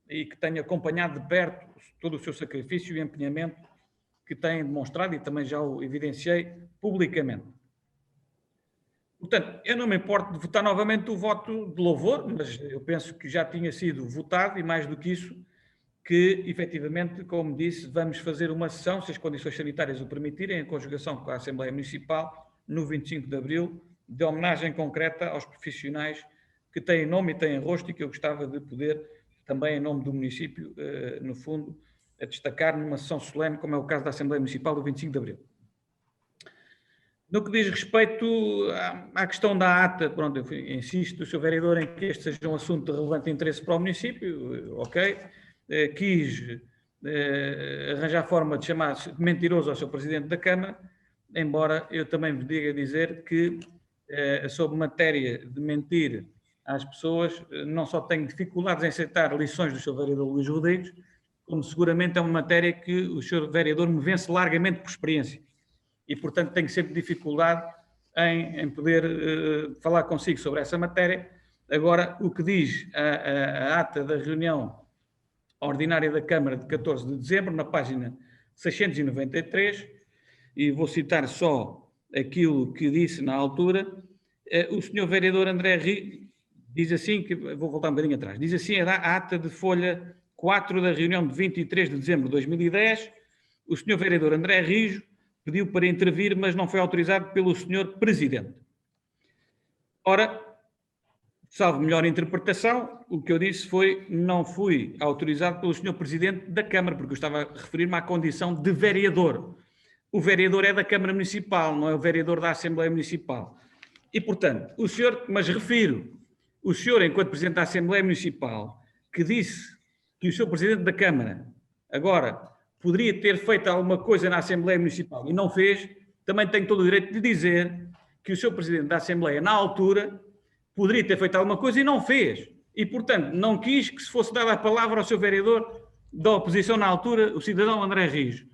e que têm acompanhado de perto todo o seu sacrifício e empenhamento que têm demonstrado e também já o evidenciei publicamente. Portanto, eu não me importo de votar novamente o voto de louvor, mas eu penso que já tinha sido votado e mais do que isso, que efetivamente, como disse, vamos fazer uma sessão, se as condições sanitárias o permitirem, em conjugação com a Assembleia Municipal, no 25 de Abril, de homenagem concreta aos profissionais que têm nome e têm rosto e que eu gostava de poder, também em nome do município, no fundo, a destacar numa sessão solene, como é o caso da Assembleia Municipal do 25 de Abril. No que diz respeito à questão da ata, pronto, eu insisto, o Sr. Vereador, em que este seja um assunto de relevante interesse para o município, ok, quis arranjar forma de chamar mentiroso ao Sr. Presidente da Câmara, embora eu também vos diga dizer que, sobre matéria de mentir às pessoas, não só tenho dificuldades em aceitar lições do Sr. Vereador Luís Rodrigues, como seguramente é uma matéria que o Sr. Vereador me vence largamente por experiência. E, portanto, tenho sempre dificuldade em poder falar consigo sobre essa matéria. Agora, o que diz a ata da reunião ordinária da Câmara de 14 de dezembro, na página 693, e vou citar só aquilo que disse na altura, o Sr. Vereador André Rijo diz assim, que vou voltar um bocadinho atrás, diz assim a ata de folha 4 da reunião de 23 de dezembro de 2010, o Sr. Vereador André Rijo pediu para intervir, mas não foi autorizado pelo Sr. Presidente. Ora, salvo melhor interpretação, o que eu disse foi não fui autorizado pelo Sr. Presidente da Câmara, porque eu estava a referir-me à condição de vereador. O vereador é da Câmara Municipal, não é o vereador da Assembleia Municipal. E, portanto, o senhor, mas refiro, o senhor, enquanto Presidente da Assembleia Municipal, que disse que o Sr. Presidente da Câmara, agora, poderia ter feito alguma coisa na Assembleia Municipal e não fez, também tenho todo o direito de dizer que o Sr. Presidente da Assembleia, na altura, poderia ter feito alguma coisa e não fez. E, portanto, não quis que se fosse dada a palavra ao Sr. Vereador da oposição na altura, o cidadão André Rijo.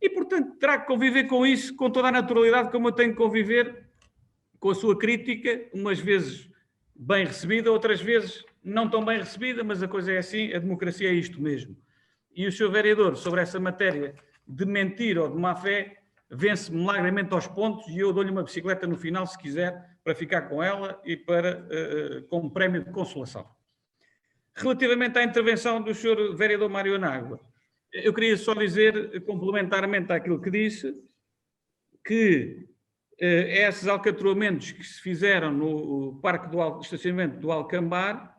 E, portanto, terá que conviver com isso com toda a naturalidade, como eu tenho que conviver com a sua crítica, umas vezes bem recebida, outras vezes não tão bem recebida, mas a coisa é assim, a democracia é isto mesmo. E o Sr. Vereador, sobre essa matéria de mentir ou de má-fé, vence-me largamente aos pontos e eu dou-lhe uma bicicleta no final, se quiser, para ficar com ela e para como prémio de consolação. Relativamente à intervenção do Sr. Vereador Mário Anágua, eu queria só dizer, complementarmente àquilo que disse, que esses alcatroamentos que se fizeram no parque do estacionamento do Alcambar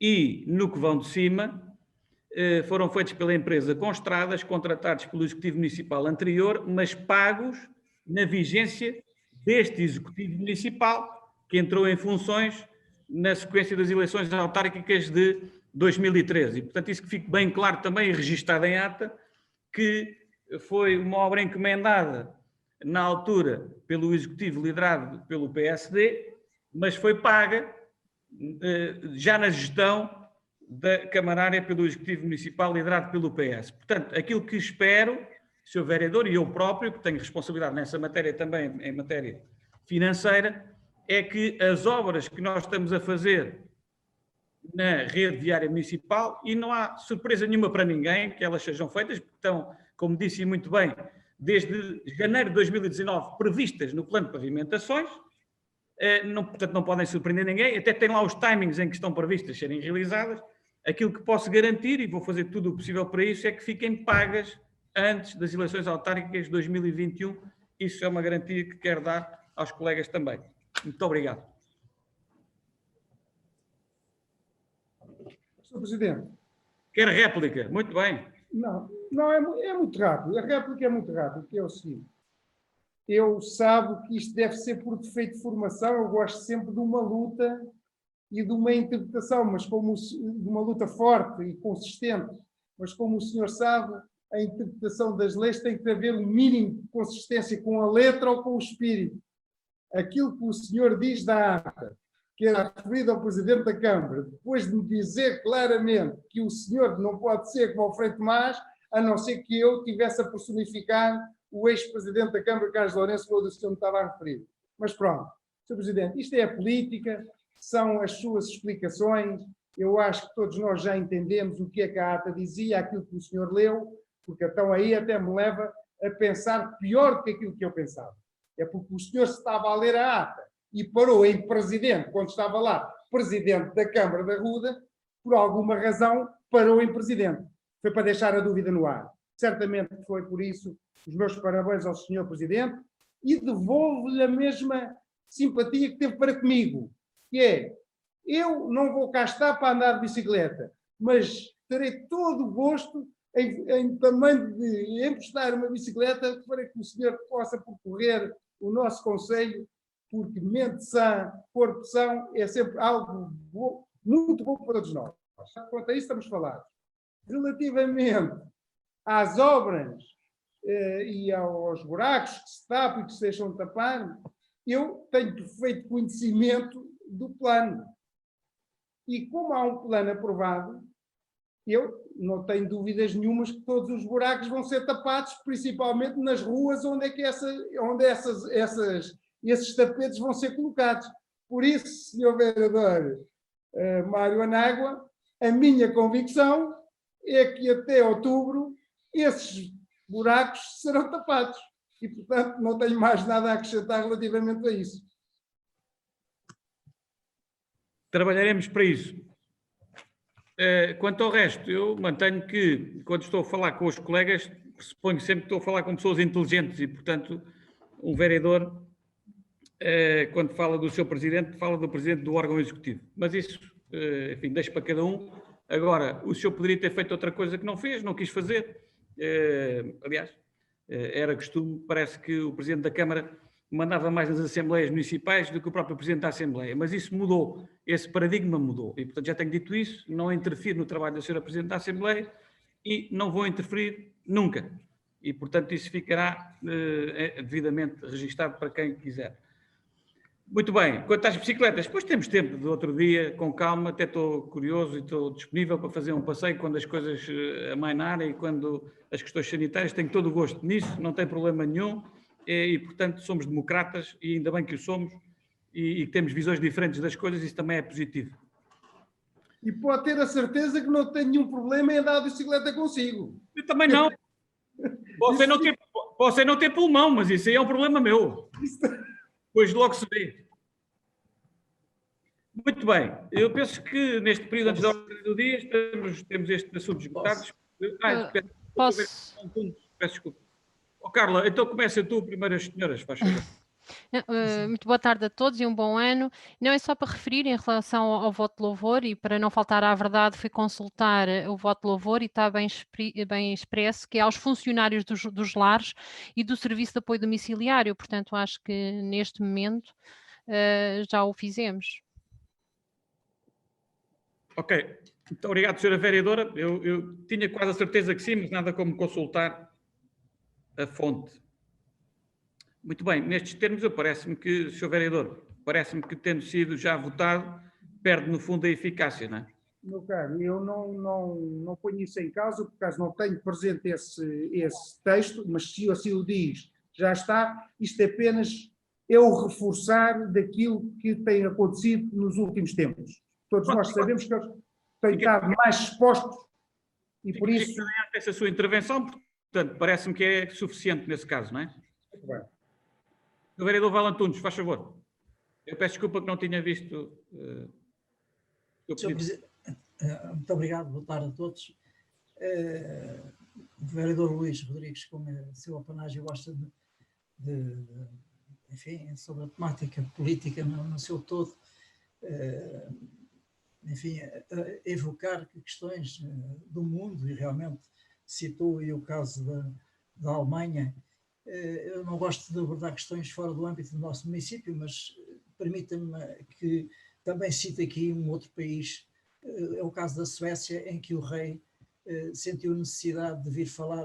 e no Covão de Cima, foram feitos pela empresa com estradas, contratados pelo Executivo Municipal anterior, mas pagos na vigência deste Executivo Municipal, que entrou em funções na sequência das eleições autárquicas de 2013. E, portanto, isso que fique bem claro também e registado em ata, que foi uma obra encomendada na altura pelo Executivo liderado pelo PSD, mas foi paga já na gestão da camarária pelo Executivo Municipal liderado pelo PS. Portanto, aquilo que espero, Sr. Vereador, e eu próprio, que tenho responsabilidade nessa matéria também, em matéria financeira, é que as obras que nós estamos a fazer na rede viária municipal, e não há surpresa nenhuma para ninguém que elas sejam feitas, porque estão, como disse muito bem, desde janeiro de 2019 previstas no plano de pavimentações, portanto não podem surpreender ninguém, até tem lá os timings em que estão previstas serem realizadas. Aquilo que posso garantir, e vou fazer tudo o possível para isso, é que fiquem pagas antes das eleições autárquicas de 2021. Isso é uma garantia que quero dar aos colegas também. Muito obrigado. Sr. Presidente. Quer réplica? Muito bem. Não, é muito rápido. A réplica é muito rápida, que é o seguinte. Eu sabo que isto deve ser por defeito de formação, eu gosto sempre de uma luta e de uma interpretação, mas como de uma luta forte e consistente, mas como o senhor sabe, a interpretação das leis tem que haver um mínimo de consistência com a letra ou com o espírito. Aquilo que o senhor diz da ata, que era referido ao Presidente da Câmara, depois de me dizer claramente que o senhor não pode ser como o Frei Tomás, a não ser que eu tivesse a personificar o ex-Presidente da Câmara, Carlos Lourenço, quando o senhor me estava a referir. Mas pronto, Sr. Presidente, isto é a política, são as suas explicações, eu acho que todos nós já entendemos o que é que a ata dizia, aquilo que o senhor leu, porque então aí até me leva a pensar pior do que aquilo que eu pensava. É porque o senhor estava a ler a ata e parou em presidente, quando estava lá, presidente da Câmara da Ruda, por alguma razão parou em presidente. Foi para deixar a dúvida no ar. Certamente foi por isso. Os meus parabéns ao senhor presidente e devolvo-lhe a mesma simpatia que teve para comigo, que é, eu não vou cá estar para andar de bicicleta, mas terei todo o gosto em tamanho de emprestar uma bicicleta para que o senhor possa percorrer o nosso concelho, porque mente sã, corpo são, é sempre algo bom, muito bom para todos nós. Quanto a isso estamos falados. Relativamente às obras e aos buracos que se tapam e que se deixam de tapar, eu tenho perfeito conhecimento do plano. E como há um plano aprovado, eu não tenho dúvidas nenhumas que todos os buracos vão ser tapados, principalmente nas ruas onde é que esses tapetes vão ser colocados. Por isso, Sr. Vereador Mário Anágua, a minha convicção é que até outubro esses buracos serão tapados. E, portanto, não tenho mais nada a acrescentar relativamente a isso. Trabalharemos para isso. Quanto ao resto, eu mantenho que, quando estou a falar com os colegas, suponho sempre que estou a falar com pessoas inteligentes e, portanto, um vereador, quando fala do seu presidente, fala do presidente do órgão executivo. Mas isso, enfim, deixo para cada um. Agora, o senhor poderia ter feito outra coisa que não fez, não quis fazer. Aliás, era costume, parece que o presidente da Câmara mandava mais nas assembleias municipais do que o próprio presidente da Assembleia, mas isso mudou, esse paradigma mudou, e portanto já tenho dito isso, não interfiro no trabalho da senhora presidente da Assembleia e não vou interferir nunca, e portanto isso ficará devidamente registado para quem quiser. Muito bem, quanto às bicicletas, depois temos tempo de outro dia, com calma, até estou curioso e estou disponível para fazer um passeio quando as coisas amainarem e quando as questões sanitárias, tenho todo o gosto nisso, não tem problema nenhum, e portanto somos democratas e ainda bem que o somos e temos visões diferentes das coisas, isso também é positivo. E pode ter a certeza que não tenho nenhum problema em andar de bicicleta consigo. Eu também não. Posso não ter pulmão, mas isso aí é um problema meu. Pois logo se vê. Muito bem, eu penso que neste período antes da ordem do dia temos este assunto esgotado. Peço desculpa. Oh, Carla, então começa tu primeiro as senhoras, faz favor. Muito boa tarde a todos e um bom ano. Não é só para referir em relação ao voto de louvor e para não faltar à verdade, fui consultar o voto de louvor e está bem expresso que é aos funcionários dos lares e do serviço de apoio domiciliário, portanto acho que neste momento já o fizemos. Ok, muito obrigado, senhora vereadora. Eu tinha quase a certeza que sim, mas nada como consultar a fonte. Muito bem, nestes termos, parece-me que, senhor vereador, parece-me que tendo sido já votado, perde no fundo a eficácia, não é? Meu caro, eu não ponho isso em causa, por acaso não tenho presente esse texto, mas se assim o diz, já está. Isto apenas é o reforçar daquilo que tem acontecido nos últimos tempos. Todos nós sabemos que eles têm estado mais expostos e por isso... Essa sua intervenção, portanto, parece-me que é suficiente nesse caso, não é? Muito bem. O vereador Valantunes, faz favor. Eu peço desculpa que não tinha visto... Muito obrigado, boa tarde a todos. O vereador Luís Rodrigues, com o seu apanágio, gosta enfim, sobre a temática política no seu todo, enfim, evocar questões do mundo e realmente citou aí o caso da Alemanha. Eu não gosto de abordar questões fora do âmbito do nosso município, mas permita-me que também cite aqui um outro país. É o caso da Suécia, em que o rei sentiu necessidade de vir falar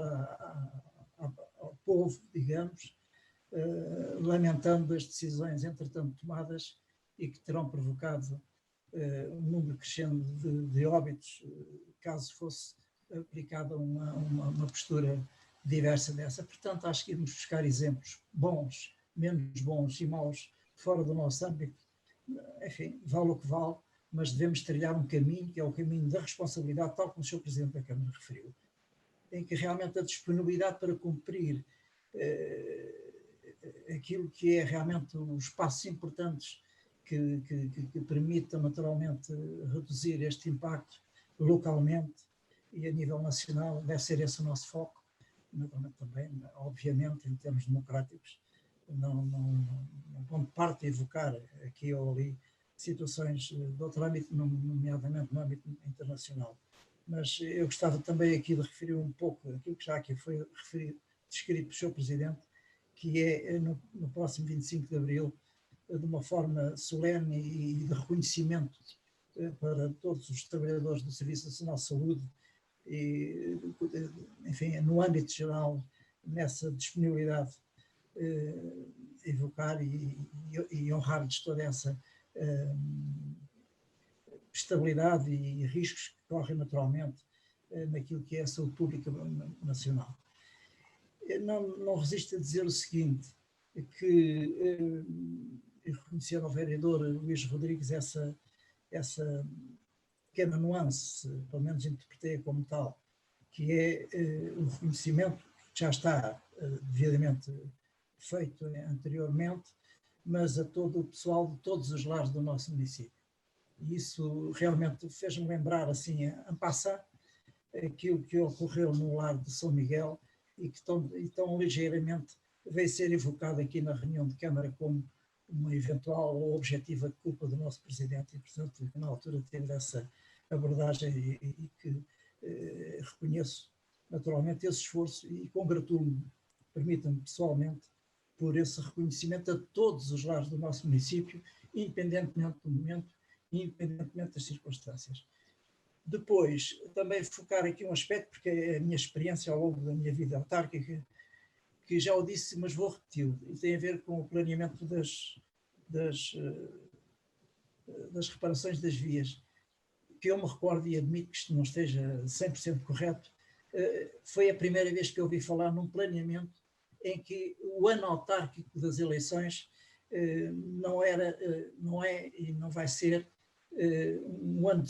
ao povo, digamos, lamentando as decisões entretanto tomadas e que terão provocado um número crescente de óbitos, caso fosse aplicada uma postura diversa dessa. Portanto, acho que irmos buscar exemplos bons, menos bons e maus fora do nosso âmbito, enfim, vale o que vale, mas devemos trilhar um caminho que é o caminho da responsabilidade, tal como o Sr. Presidente da Câmara referiu, em que realmente a disponibilidade para cumprir aquilo que é realmente os passos importantes que permitam naturalmente reduzir este impacto localmente e a nível nacional, deve ser esse o nosso foco, naturalmente também, obviamente, em termos democráticos, não ponto de parte evocar aqui ou ali situações de outro âmbito, nomeadamente no âmbito internacional. Mas eu gostava também aqui de referir um pouco aquilo que já aqui foi referido, descrito pelo Sr. Presidente, que é no próximo 25 de Abril, de uma forma solene e de reconhecimento para todos os trabalhadores do Serviço Nacional de Saúde, e, enfim, no âmbito geral, nessa disponibilidade, evocar e honrar-lhes toda essa estabilidade e riscos que correm naturalmente naquilo que é a saúde pública nacional. Não resisto a dizer o seguinte, que reconhecer ao vereador Luís Rodrigues essa pequena nuance, pelo menos interpretei como tal, que é o reconhecimento que já está devidamente feito anteriormente, mas a todo o pessoal de todos os lares do nosso município. E isso realmente fez-me lembrar, assim, en passant, aquilo que ocorreu no lar de São Miguel e que tão ligeiramente veio ser evocado aqui na reunião de Câmara como uma eventual ou objetiva culpa do nosso Presidente e, portanto, na altura teve essa abordagem e que reconheço naturalmente esse esforço e congratulo-me, permitam-me pessoalmente, por esse reconhecimento a todos os lares do nosso município, independentemente do momento, independentemente das circunstâncias. Depois, também focar aqui um aspecto, porque é a minha experiência ao longo da minha vida autárquica, que já o disse, mas vou repeti-lo, e tem a ver com o planeamento das reparações das vias, que eu me recordo e admito que isto não esteja 100% correto, foi a primeira vez que eu ouvi falar num planeamento em que o ano autárquico das eleições não é e não vai ser um ano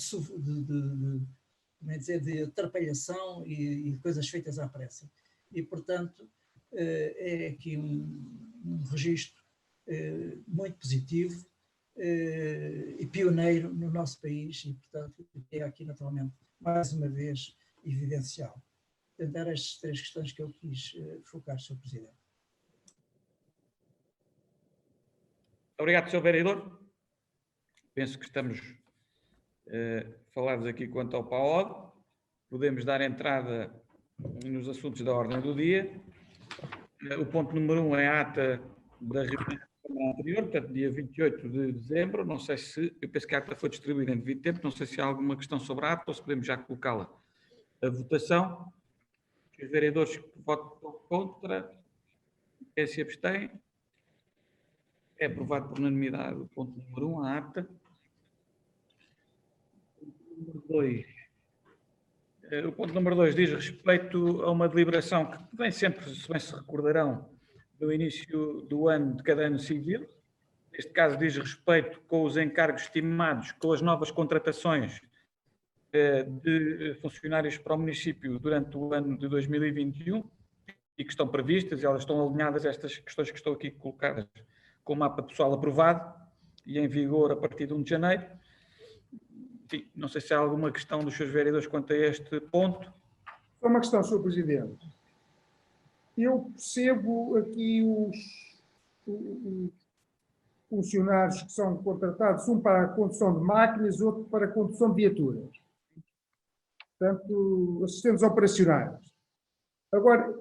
de atrapalhação e coisas feitas à pressa. E, portanto, é aqui um registro muito positivo e pioneiro no nosso país e, portanto, é aqui naturalmente mais uma vez evidencial. Portanto, eram estas três questões que eu quis focar, Sr. Presidente. Obrigado, Sr. Vereador. Penso que estamos falados aqui quanto ao PAOD. Podemos dar entrada nos assuntos da ordem do dia. O ponto número 1 é a ata da reunião anterior, portanto, dia 28 de dezembro. Não sei se, eu penso que a ata foi distribuída em devido tempo, não sei se há alguma questão sobre a ata ou se podemos já colocá-la à votação. Os vereadores que votam contra, quem se abstém, é aprovado por unanimidade o ponto número 1, a ata. O ponto número 2 diz respeito a uma deliberação que vem sempre, se bem se recordarão, do início do ano de cada ano civil. Neste caso diz respeito com os encargos estimados, com as novas contratações de funcionários para o município durante o ano de 2021 e que estão previstas, e elas estão alinhadas a estas questões que estão aqui colocadas, com o mapa pessoal aprovado e em vigor a partir de 1 de janeiro. Enfim, não sei se há alguma questão dos seus vereadores quanto a este ponto. Só uma questão, Sr. Presidente. Eu percebo aqui os funcionários que são contratados, um para a condução de máquinas, outro para a condução de viaturas. Portanto, assistentes operacionais. Agora,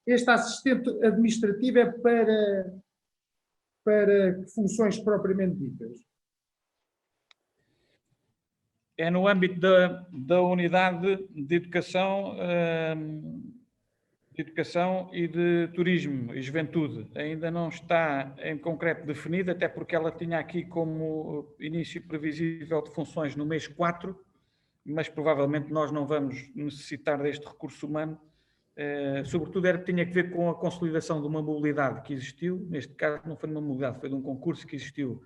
este assistente administrativo é para funções propriamente ditas? É no âmbito da unidade de educação de Educação e de Turismo e Juventude. Ainda não está em concreto definida, até porque ela tinha aqui como início previsível de funções no mês 4, mas provavelmente nós não vamos necessitar deste recurso humano. Sobretudo tinha que ver com a consolidação de uma mobilidade que existiu, neste caso não foi de uma mobilidade, foi de um concurso que existiu,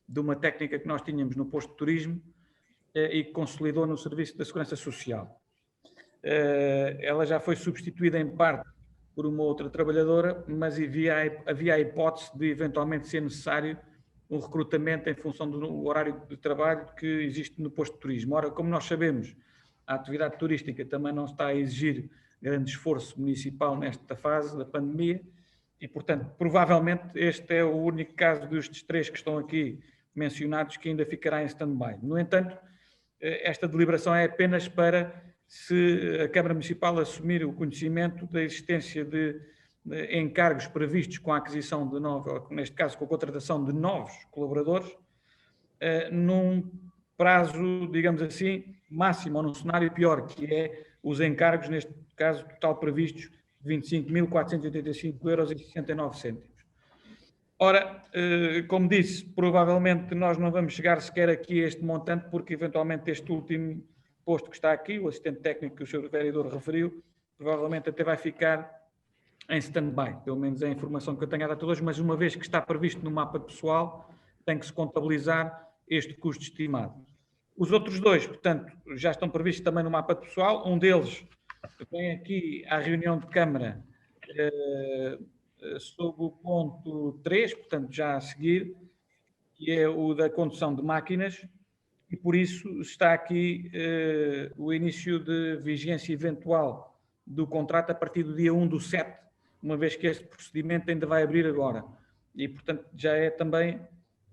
de uma técnica que nós tínhamos no posto de turismo e que consolidou no Serviço da Segurança Social. Ela já foi substituída em parte por uma outra trabalhadora, mas havia a hipótese de eventualmente ser necessário um recrutamento em função do horário de trabalho que existe no posto de turismo. Ora, como nós sabemos, a atividade turística também não está a exigir grande esforço municipal nesta fase da pandemia e, portanto, provavelmente este é o único caso destes 3 que estão aqui mencionados que ainda ficará em stand-by. No entanto, esta deliberação é apenas para se a Câmara Municipal assumir o conhecimento da existência de encargos previstos com a aquisição de novos, neste caso com a contratação de novos colaboradores, num prazo, digamos assim, máximo, ou num cenário pior, que é os encargos, neste caso, total previstos de 25.485,69 €. Ora, como disse, provavelmente nós não vamos chegar sequer aqui a este montante, porque eventualmente este último posto que está aqui, o assistente técnico que o Sr. Vereador referiu, provavelmente até vai ficar em stand-by, pelo menos é a informação que eu tenho a dar a todos, mas uma vez que está previsto no mapa pessoal, tem que se contabilizar este custo estimado. Os outros 2, portanto, já estão previstos também no mapa pessoal, um deles vem aqui à reunião de Câmara sob o ponto 3, portanto já a seguir, que é o da condução de máquinas, e por isso está aqui o início de vigência eventual do contrato a partir do dia 1/7, uma vez que este procedimento ainda vai abrir agora. E, portanto, já é também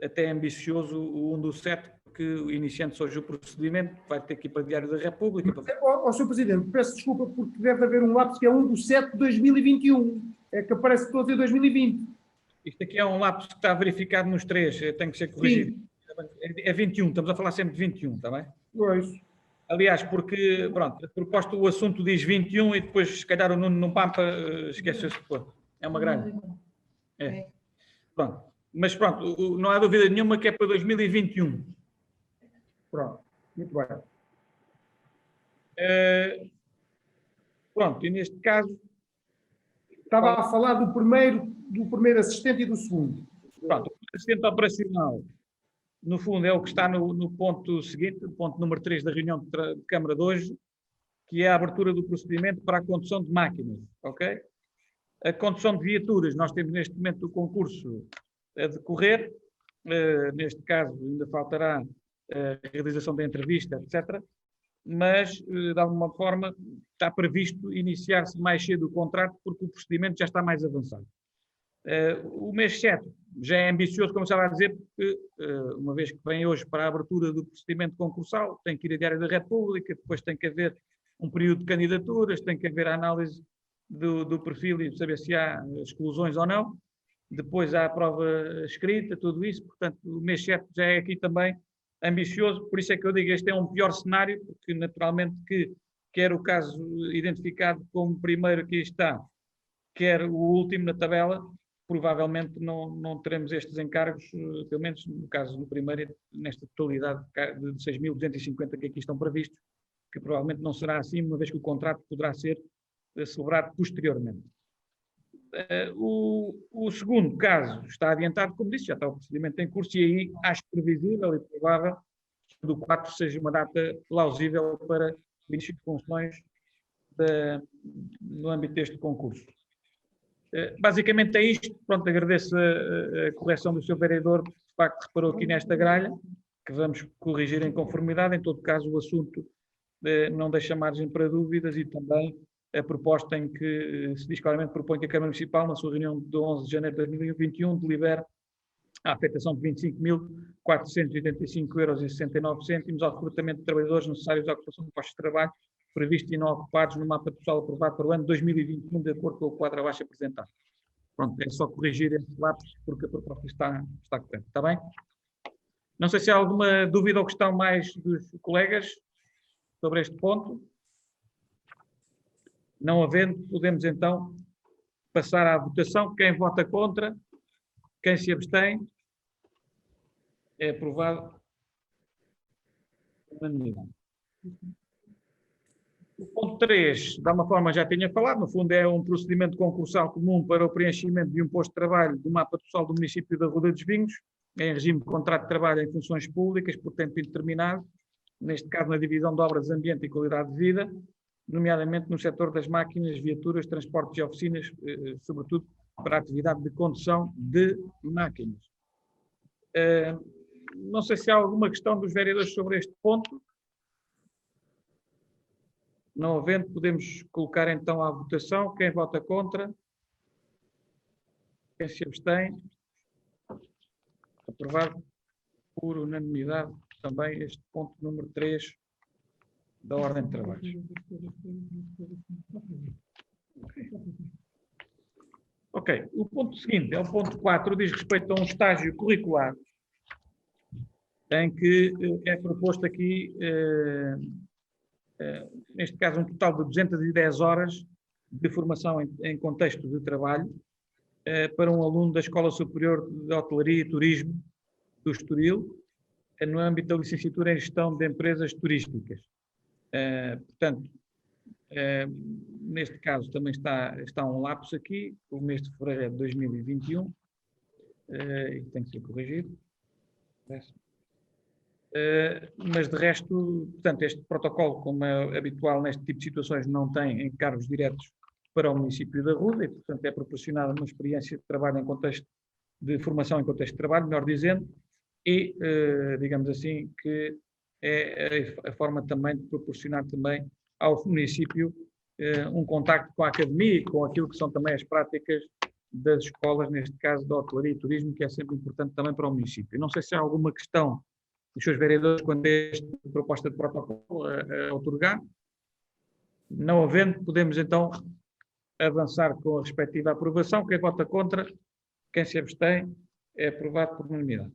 até ambicioso o 1/7, porque iniciando-se hoje o procedimento, vai ter que ir para o Diário da República. Sr. Presidente, peço desculpa porque deve haver um lapso que é 1/7/2021. É que aparece que estou a dizer 2020. Isto aqui é um lapso que está verificado nos 3, tem que ser corrigido. Sim. É 21, estamos a falar sempre de 21, está bem? Pois. Aliás, porque, pronto, a proposta, o assunto diz 21 e depois, se calhar, o Nuno no Pampa esqueceu-se de pôr. É uma grande. É. Pronto. Mas pronto, não há dúvida nenhuma que é para 2021. Pronto, muito bem. Pronto, e neste caso... Estava a falar do primeiro assistente e do segundo. Pronto, o assistente operacional, no fundo, é o que está no ponto seguinte, ponto número 3 da reunião de Câmara de hoje, que é a abertura do procedimento para a condução de máquinas, ok? A condução de viaturas, nós temos neste momento o concurso a decorrer, neste caso ainda faltará a realização da entrevista, etc., mas, de alguma forma, está previsto iniciar-se mais cedo o contrato, porque o procedimento já está mais avançado. O mês 7 já é ambicioso, como estava a dizer, porque, uma vez que vem hoje para a abertura do procedimento concursal, tem que ir a Diário da República, depois tem que haver um período de candidaturas, tem que haver a análise do perfil e saber se há exclusões ou não, depois há a prova escrita, tudo isso, portanto, o mês 7 já é aqui também ambicioso, por isso é que eu digo, este é um pior cenário, porque naturalmente que quer o caso identificado como primeiro aqui está, quer o último na tabela, provavelmente não teremos estes encargos, pelo menos no caso do primeiro, nesta totalidade de 6.250 que aqui estão previstos, que provavelmente não será assim, uma vez que o contrato poderá ser celebrado posteriormente. O segundo caso está adiantado, como disse, já está o procedimento em curso e aí acho previsível e provável que do 4 seja uma data plausível para o início de funções no âmbito deste concurso. Basicamente é isto. Pronto, agradeço a correção do Sr. Vereador, que de facto reparou aqui nesta gralha, que vamos corrigir em conformidade. Em todo caso, o assunto não deixa margem para dúvidas e também a proposta em que se diz claramente propõe que a Câmara Municipal, na sua reunião de 11 de janeiro de 2021, delibere a afetação de 25.485,69 € ao recrutamento de trabalhadores necessários à ocupação de postos de trabalho previstos e não ocupados no mapa pessoal aprovado para o ano 2021, de acordo com o quadro abaixo apresentado. Pronto, é só corrigir esses lapsos, porque a proposta está correta. Está bem? Não sei se há alguma dúvida ou questão mais dos colegas sobre este ponto. Não havendo, podemos então passar à votação. Quem vota contra? Quem se abstém? É aprovado por unanimidade. O ponto 3, de uma forma já tinha falado, no fundo é um procedimento concursal comum para o preenchimento de um posto de trabalho do mapa pessoal do município da Ruda dos Vinhos, em regime de contrato de trabalho em funções públicas por tempo indeterminado, neste caso na divisão de obras, ambiente e qualidade de vida, nomeadamente no setor das máquinas, viaturas, transportes e oficinas, sobretudo para a atividade de condução de máquinas. Não sei se há alguma questão dos vereadores sobre este ponto. Não havendo, podemos colocar então à votação. Quem vota contra? Quem se abstém? Aprovado por unanimidade também este ponto número 3 da ordem de trabalhos. Ok. O ponto seguinte é o ponto 4, diz respeito a um estágio curricular em que é proposto aqui, neste caso, um total de 210 horas de formação em contexto de trabalho para um aluno da Escola Superior de Hotelaria e Turismo do Estoril, no âmbito da licenciatura em Gestão de Empresas Turísticas. Portanto, neste caso também está um lapso aqui, o mês de fevereiro é de 2021, e tem que ser corrigido. Mas de resto, portanto, este protocolo, como é habitual neste tipo de situações, não tem encargos diretos para o município da Ruda e, portanto, é proporcionada uma experiência de trabalho em contexto de formação em contexto de trabalho, melhor dizendo, e, digamos assim, que é a forma também de proporcionar também ao município um contacto com a academia e com aquilo que são também as práticas das escolas, neste caso da hotelaria e turismo, que é sempre importante também para o município. Não sei se há alguma questão dos seus vereadores quanto a esta proposta de protocolo a otorgar. Não havendo, podemos então avançar com a respectiva aprovação. Quem vota contra, quem se abstém, é aprovado por unanimidade.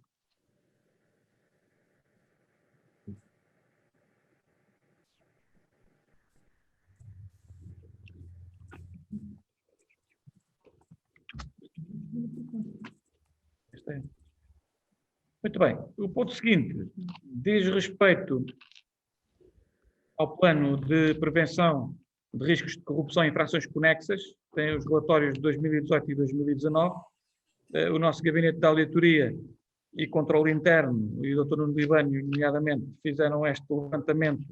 Muito bem. O ponto seguinte diz respeito ao plano de prevenção de riscos de corrupção e infrações conexas. Tem os relatórios de 2018 e 2019. O nosso Gabinete de Auditoria e Controle Interno e o Dr. Nuno Libânio, nomeadamente, fizeram este levantamento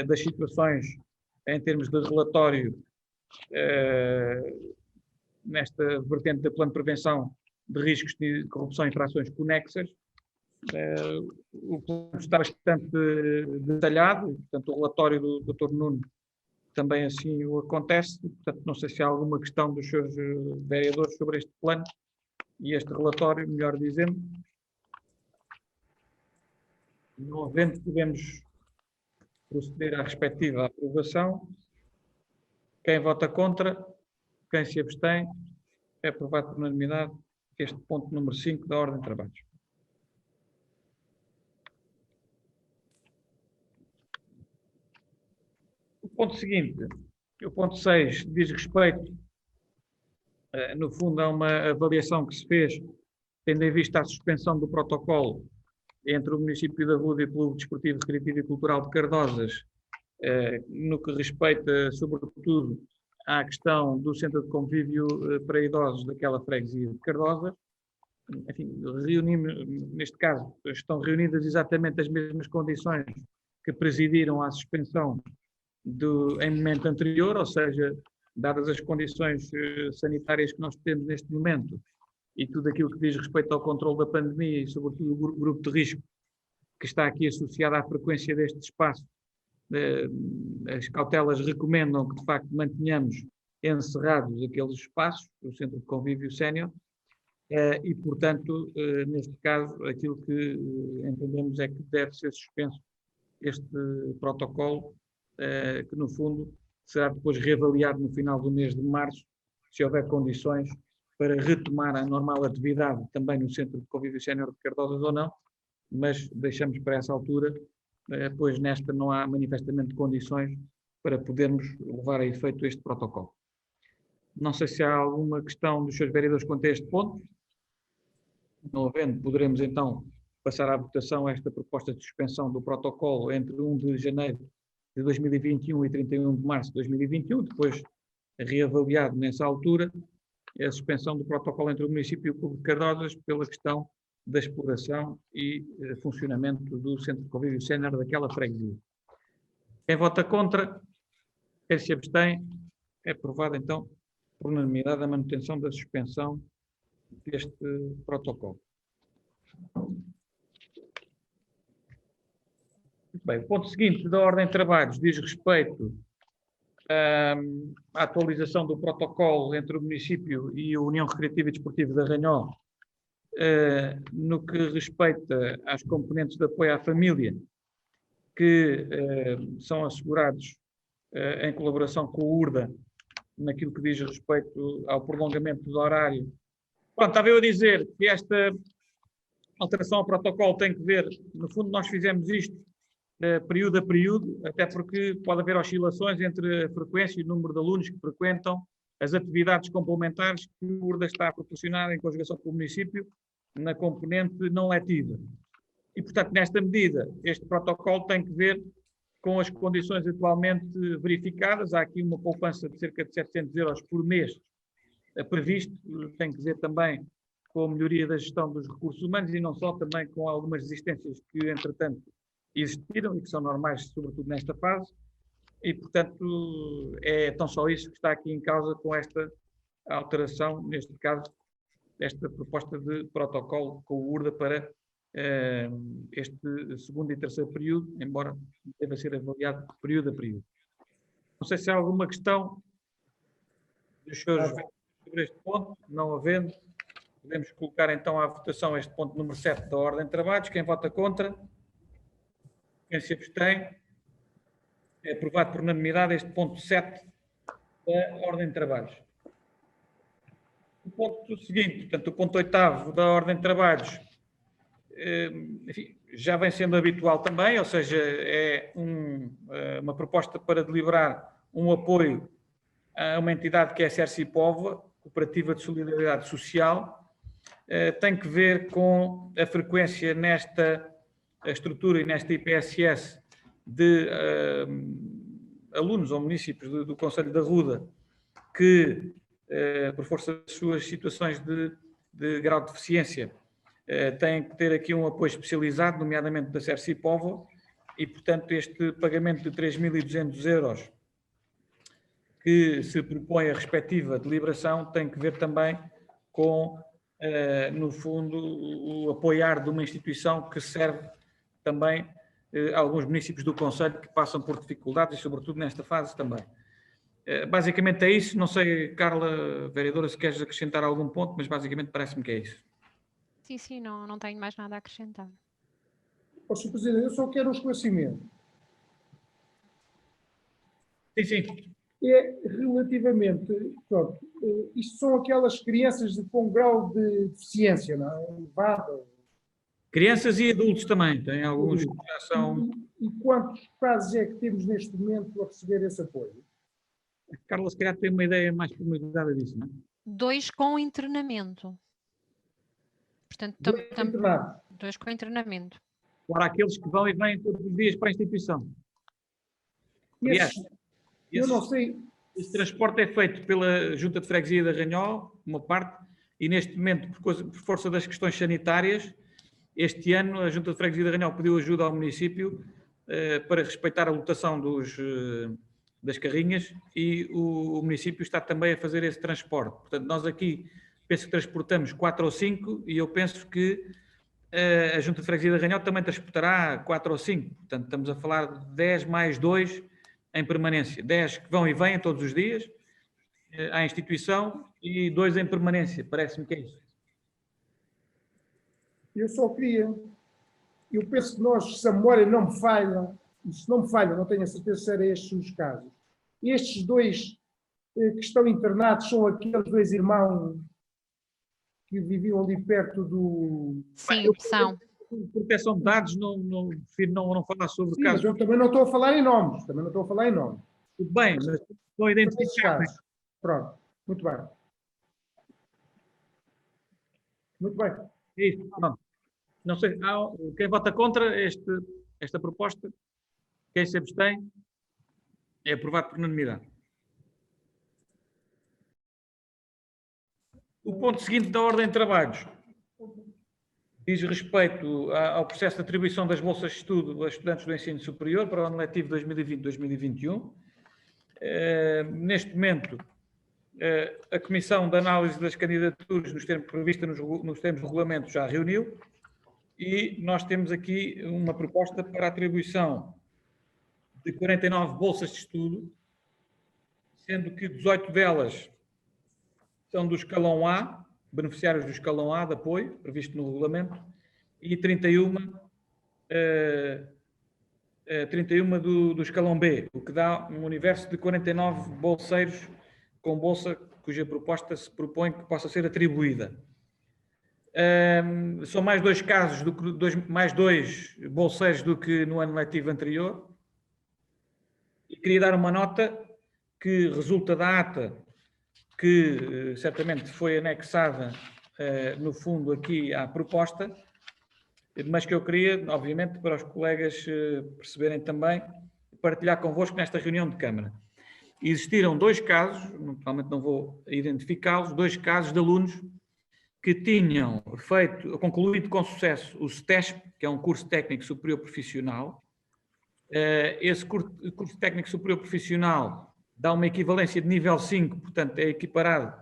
das situações em termos de relatório nesta vertente do plano de prevenção de riscos de corrupção e infrações conexas. O plano está bastante detalhado, portanto, o relatório do Dr. Nuno também assim o acontece, portanto, não sei se há alguma questão dos seus vereadores sobre este plano e este relatório, melhor dizendo. Não havendo, podemos proceder à respectiva aprovação. Quem vota contra, quem se abstém, é aprovado por unanimidade este ponto número 5 da ordem de trabalhos. O ponto seguinte, o ponto 6, diz respeito, no fundo, a uma avaliação que se fez, tendo em vista a suspensão do protocolo entre o município da Ruda e o Clube Desportivo, Recreativo e Cultural de Cardosas, no que respeita, sobretudo, à questão do centro de convívio para idosos daquela freguesia de Cardosas. Enfim, neste caso, estão reunidas exatamente as mesmas condições que presidiram à suspensão em momento anterior, ou seja, dadas as condições sanitárias que nós temos neste momento e tudo aquilo que diz respeito ao controle da pandemia e, sobretudo, o grupo de risco que está aqui associado à frequência deste espaço, as cautelas recomendam que, de facto, mantenhamos encerrados aqueles espaços, o Centro de Convívio Sénior, e, portanto, neste caso, aquilo que entendemos é que deve ser suspenso este protocolo, que, no fundo, será depois reavaliado no final do mês de março, se houver condições para retomar a normal atividade também no Centro de Convívio Sénior de Cardosas ou não, mas deixamos para essa altura, pois nesta não há manifestamente condições para podermos levar a efeito este protocolo. Não sei se há alguma questão dos seus vereadores quanto a este ponto. Não havendo, poderemos então passar à votação esta proposta de suspensão do protocolo entre 1 de janeiro de 2021 e 31 de março de 2021, depois reavaliado nessa altura a suspensão do protocolo entre o município e o Clube de Cardosas pela questão da exploração e funcionamento do Centro de Convívio Sénior daquela freguesia. Quem vota contra, quem se abstém, é aprovado então por unanimidade a manutenção da suspensão deste protocolo. Muito bem, o ponto seguinte da ordem de trabalhos diz respeito à atualização do protocolo entre o município e a União Recreativa e Desportiva de Arranhol, no que respeita às componentes de apoio à família, que são assegurados em colaboração com o URDA, naquilo que diz respeito ao prolongamento do horário. Pronto, estava eu a dizer que esta alteração ao protocolo tem que ver, no fundo nós fizemos isto período a período, até porque pode haver oscilações entre a frequência e o número de alunos que frequentam as atividades complementares que o URDA está a proporcionar em conjugação com o município na componente não letiva. E, portanto, nesta medida, este protocolo tem que ver com as condições atualmente verificadas. Há aqui uma poupança de cerca de 700 euros por mês previsto, tem que ver também com a melhoria da gestão dos recursos humanos e não só, também com algumas resistências que, entretanto, existiram e que são normais, sobretudo nesta fase. E, portanto, é tão só isso que está aqui em causa com esta alteração, neste caso, esta proposta de protocolo com o URDA para este segundo e terceiro período, embora deva ser avaliado período a período. Não sei se há alguma questão dos senhores sobre este ponto. Não havendo, podemos colocar então à votação este ponto número 7 da ordem de trabalhos. Quem vota contra? Quem se abstém? É aprovado por unanimidade este ponto 7 da ordem de trabalhos. O ponto seguinte, portanto, o ponto 8º da ordem de trabalhos, enfim, já vem sendo habitual também, ou seja, é uma proposta para deliberar um apoio a uma entidade que é a Cerci Póvoa, Cooperativa de Solidariedade Social. Tem que ver com a frequência nesta estrutura e nesta IPSS de alunos ou municípios do Concelho da Ruda que, por força das suas situações de grau de deficiência, têm que ter aqui um apoio especializado, nomeadamente da Cerci Póvoa, e, portanto, este pagamento de 3.200 euros que se propõe a respectiva deliberação tem que ver também com, no fundo, o apoiar de uma instituição que serve também a alguns municípios do Concelho que passam por dificuldades e, sobretudo, nesta fase também. Basicamente é isso. Não sei, Carla, vereadora, se queres acrescentar algum ponto, mas basicamente parece-me que é isso. Sim, não tenho mais nada a acrescentar. Sr. Presidente, eu só quero um esclarecimento. Sim. É relativamente, pronto, isto são aquelas crianças com grau de deficiência, não é? Elevada. Crianças e adultos também, tem alguns que já são... E quantos casos é que temos neste momento a receber esse apoio? A Carla, se calhar, tem uma ideia mais pormenorizada disso, não é? 2 com internamento. Portanto, 2 com internamento. Para aqueles que vão e vêm todos os dias para a instituição. Aliás, eu não sei. Esse transporte é feito pela Junta de Freguesia de Arranhol, uma parte, e neste momento, por força das questões sanitárias, este ano a Junta de Freguesia de Arranhol pediu ajuda ao município para respeitar a lotação das carrinhas e o município está também a fazer esse transporte. Portanto, nós aqui penso que transportamos 4 ou 5 e eu penso que a Junta de Freguesia de Arranhol também transportará 4 ou 5. Portanto, estamos a falar de 10 mais 2 em permanência. 10 que vão e vêm todos os dias à instituição e 2 em permanência. Parece-me que é isso. Eu só queria... Eu penso que nós, se a memória não me falha, se não me falha, não tenho a certeza se eram estes os casos. Estes 2 que estão internados são aqueles 2 irmãos que viviam ali perto do... Sim, são. Proteção de dados, prefiro não falar sobre o caso. Mas eu também não estou a falar em nomes. Tudo bem, mas estão identificados. Pronto, muito bem. Muito bem. É isso, pronto. Não sei, quem vota contra esta proposta, quem se abstém, é aprovado por unanimidade. O ponto seguinte da ordem de trabalhos diz respeito ao processo de atribuição das bolsas de estudo a estudantes do ensino superior para o ano letivo 2020-2021. Neste momento, a Comissão de Análise das Candidaturas, nos termos previstos nos termos do regulamento, já reuniu e nós temos aqui uma proposta para a atribuição de 49 bolsas de estudo, sendo que 18 delas são do escalão A, beneficiários do escalão A de apoio, previsto no regulamento, e 31 do escalão B, o que dá um universo de 49 bolseiros com bolsa cuja proposta se propõe que possa ser atribuída. São mais dois casos, mais dois bolseiros do que no ano letivo anterior. E queria dar uma nota que resulta da ata que certamente foi anexada, no fundo, aqui à proposta, mas que eu queria, obviamente, para os colegas perceberem também, partilhar convosco nesta reunião de Câmara. Existiram dois casos, naturalmente não vou identificá-los, dois casos de alunos que tinham concluído com sucesso o STESP, que é um curso técnico superior profissional. Esse curso técnico superior profissional dá uma equivalência de nível 5, portanto é equiparado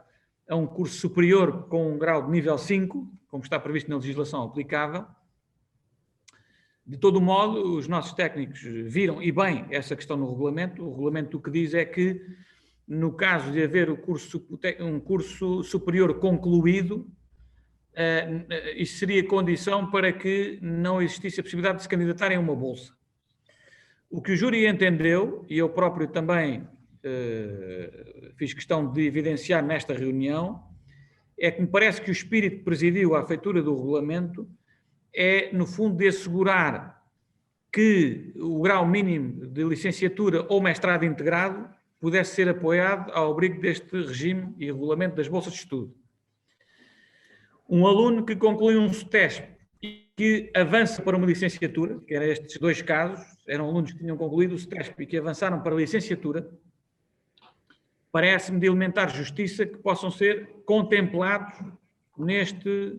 a um curso superior com um grau de nível 5, como está previsto na legislação aplicável. De todo modo, os nossos técnicos viram, e bem, essa questão no regulamento. O regulamento o que diz é que, no caso de haver um curso superior concluído, isso seria condição para que não existisse a possibilidade de se candidatarem a uma bolsa. O que o júri entendeu, e eu próprio também fiz questão de evidenciar nesta reunião, é que me parece que o espírito que presidiu à feitura do regulamento é, no fundo, de assegurar que o grau mínimo de licenciatura ou mestrado integrado pudesse ser apoiado ao abrigo deste regime e regulamento das bolsas de estudo. Um aluno que conclui um STESP e que avança para uma licenciatura, que eram estes dois casos, eram alunos que tinham concluído o STESP e que avançaram para a licenciatura, parece-me de elementar justiça que possam ser contemplados neste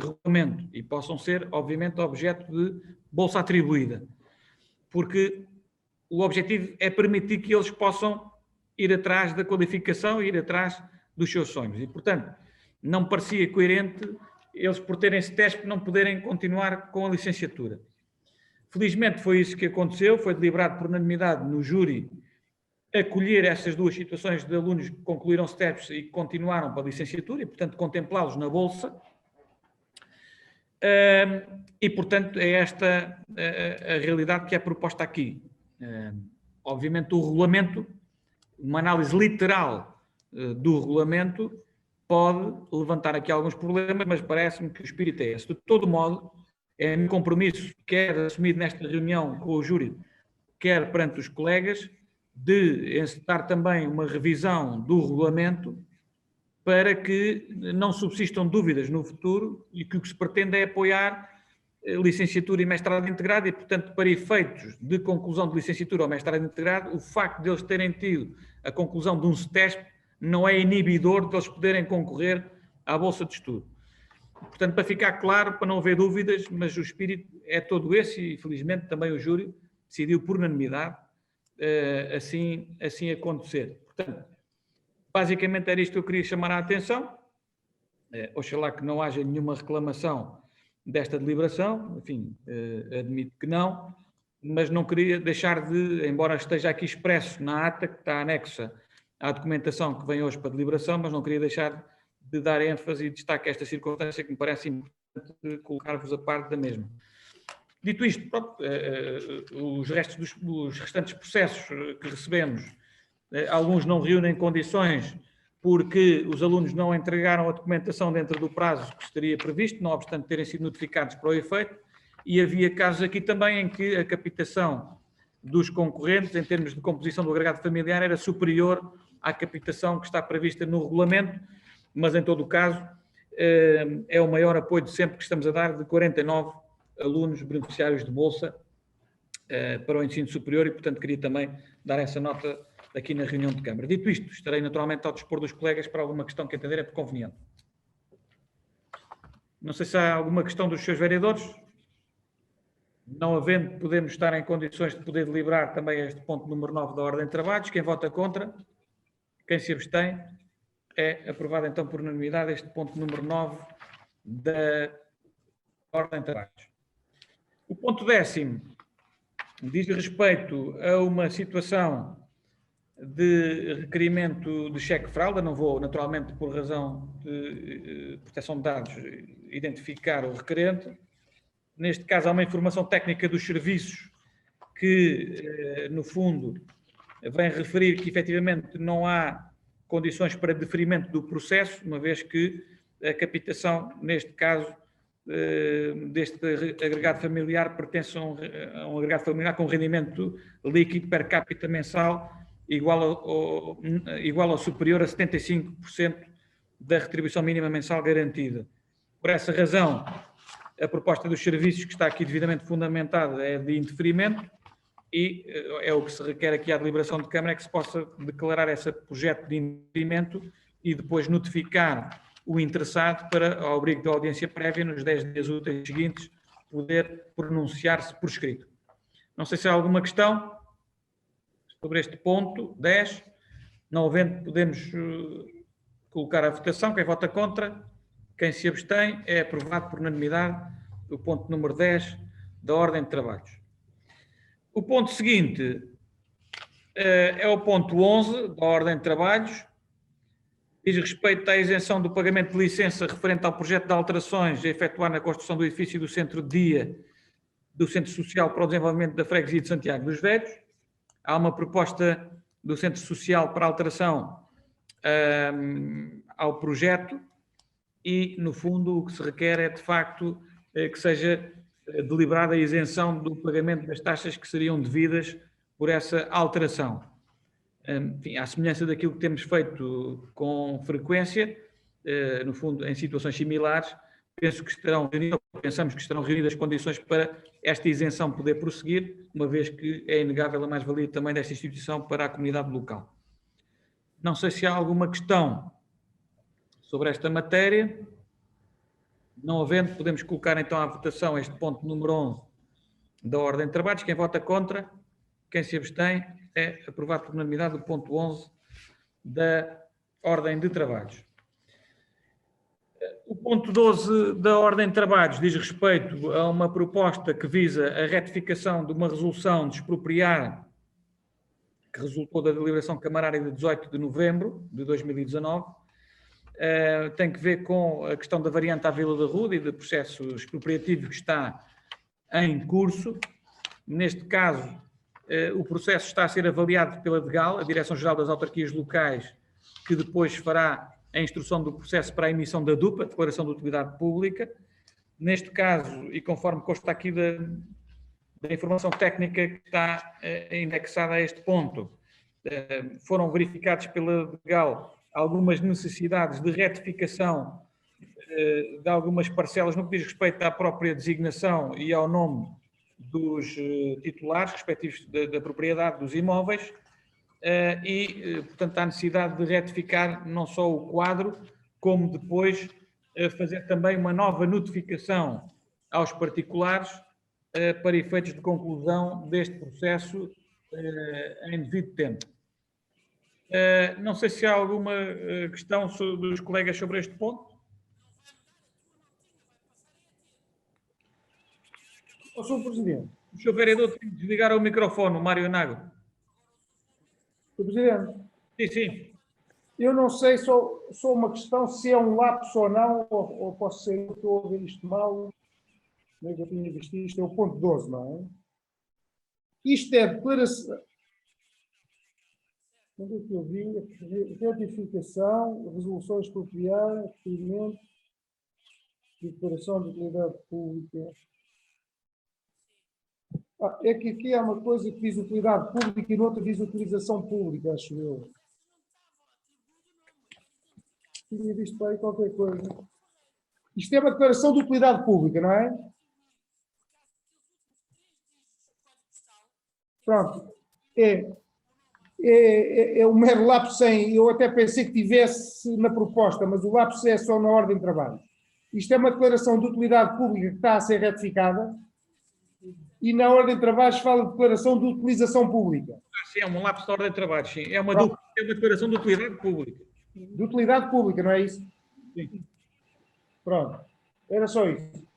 regulamento e possam ser, obviamente, objeto de bolsa atribuída, porque o objetivo é permitir que eles possam ir atrás da qualificação e ir atrás dos seus sonhos. E, portanto, não me parecia coerente eles, por terem esse teste, não poderem continuar com a licenciatura. Felizmente foi isso que aconteceu, foi deliberado por unanimidade no júri acolher essas duas situações de alunos que concluíram STEPs e continuaram para a licenciatura e, portanto, contemplá-los na bolsa. E, portanto, é esta a realidade que é proposta aqui. Obviamente, o regulamento, uma análise literal do regulamento, pode levantar aqui alguns problemas, mas parece-me que o espírito é esse. De todo modo, é um compromisso, quer assumido nesta reunião com o júri, quer perante os colegas, de encetar também uma revisão do regulamento para que não subsistam dúvidas no futuro e que o que se pretende é apoiar licenciatura e mestrado integrado e, portanto, para efeitos de conclusão de licenciatura ou mestrado integrado, o facto de eles terem tido a conclusão de um STESP não é inibidor de eles poderem concorrer à bolsa de estudo. Portanto, para ficar claro, para não haver dúvidas, mas o espírito é todo esse e, felizmente, também o júri decidiu por unanimidade assim acontecer. Portanto, basicamente era isto que eu queria chamar a atenção. Oxalá que não haja nenhuma reclamação desta deliberação, enfim, admito que não, mas não queria deixar de, embora esteja aqui expresso na ata que está anexa à documentação que vem hoje para deliberação, mas não queria deixar de dar ênfase e destaque a esta circunstância que me parece importante colocar-vos a parte da mesma. Dito isto, os restantes processos que recebemos, alguns não reúnem condições porque os alunos não entregaram a documentação dentro do prazo que estaria previsto, não obstante terem sido notificados para o efeito, e havia casos aqui também em que a captação dos concorrentes, em termos de composição do agregado familiar, era superior à captação que está prevista no regulamento, mas em todo o caso é o maior apoio de sempre que estamos a dar, de 49 alunos beneficiários de bolsa para o ensino superior, e portanto queria também dar essa nota aqui na reunião de Câmara. Dito isto, estarei naturalmente ao dispor dos colegas para alguma questão que entender é por conveniente. Não sei se há alguma questão dos seus vereadores. Não havendo, podemos estar em condições de poder deliberar também este ponto número 9 da ordem de trabalhos. Quem vota contra? Quem se abstém? É aprovado então por unanimidade este ponto número 9 da ordem de trabalhos. O ponto 10º diz respeito a uma situação de requerimento de cheque-fraude. Não vou, naturalmente, por razão de proteção de dados, identificar o requerente. Neste caso, há uma informação técnica dos serviços que, no fundo, vem referir que, efetivamente, não há condições para deferimento do processo, uma vez que a captação, neste caso, deste agregado familiar pertence a um agregado familiar com rendimento líquido per capita mensal igual ou superior a 75% da retribuição mínima mensal garantida. Por essa razão, a proposta dos serviços, que está aqui devidamente fundamentada, é de indeferimento, e é o que se requer aqui à deliberação de Câmara, é que se possa declarar esse projeto de indeferimento e depois notificar o interessado para, ao abrigo da audiência prévia, nos 10 dias úteis seguintes, poder pronunciar-se por escrito. Não sei se há alguma questão sobre este ponto 10. Não havendo, podemos colocar a votação. Quem vota contra? Quem se abstém? É aprovado por unanimidade o ponto número 10 da ordem de trabalhos. O ponto seguinte é o ponto 11 da ordem de trabalhos. Diz respeito à isenção do pagamento de licença referente ao projeto de alterações a efetuar na construção do edifício do Centro de Dia do Centro Social para o Desenvolvimento da Freguesia de Santiago dos Velhos. Há uma proposta do Centro Social para alteração ao projeto e, no fundo, o que se requer é, de facto, que seja deliberada a isenção do pagamento das taxas que seriam devidas por essa alteração. Enfim, à semelhança daquilo que temos feito com frequência, no fundo, em situações similares, pensamos que estarão reunidas condições para esta isenção poder prosseguir, uma vez que é inegável a mais-valia também desta instituição para a comunidade local. Não sei se há alguma questão sobre esta matéria. Não havendo, podemos colocar então à votação este ponto número 11 da ordem de trabalhos. Quem vota contra? Quem se abstém? É aprovado por unanimidade o ponto 11 da ordem de trabalhos. O ponto 12 da ordem de trabalhos diz respeito a uma proposta que visa a retificação de uma resolução de expropriar que resultou da deliberação camarária de 18 de novembro de 2019. Tem que ver com a questão da variante à Vila da Ruda e do processo expropriativo que está em curso. Neste caso, o processo está a ser avaliado pela DGAL, a Direção-Geral das Autarquias Locais, que depois fará a instrução do processo para a emissão da DUPA, Declaração de Utilidade Pública. Neste caso, e conforme consta aqui da informação técnica que está indexada a este ponto, foram verificados pela DGAL algumas necessidades de retificação de algumas parcelas no que diz respeito à própria designação e ao nome dos titulares respectivos da propriedade dos imóveis e, portanto, há necessidade de retificar não só o quadro, como depois fazer também uma nova notificação aos particulares para efeitos de conclusão deste processo em devido tempo. Não sei se há alguma questão dos colegas sobre este ponto. Sr. Presidente. O Sr. Vereador tem de desligar o microfone, o Mário Nago. Sr. Presidente. Sim, sim. Eu não sei, só uma questão, se é um lapso ou não, ou posso ser eu que estou a ver isto mal. Não é que eu tinha visto isto, é o ponto 12, não é? Isto é declaração. Onde é que eu vi? Retificação, resoluções expropriadas, requerimento, declaração de utilidade pública. É que aqui há uma coisa que diz utilidade pública e noutra diz utilização pública, acho eu. Tinha visto para aí qualquer coisa. Isto é uma declaração de utilidade pública, não é? Pronto. É um mero lapso sem... Eu até pensei que tivesse na proposta, mas o lapso é só na ordem de trabalho. Isto é uma declaração de utilidade pública que está a ser retificada e na ordem de trabalhos fala de declaração de utilização pública. Sim, é um lapso da ordem de trabalho, sim. É uma declaração de utilidade pública. De utilidade pública, não é isso? Sim. Pronto. Era só isso.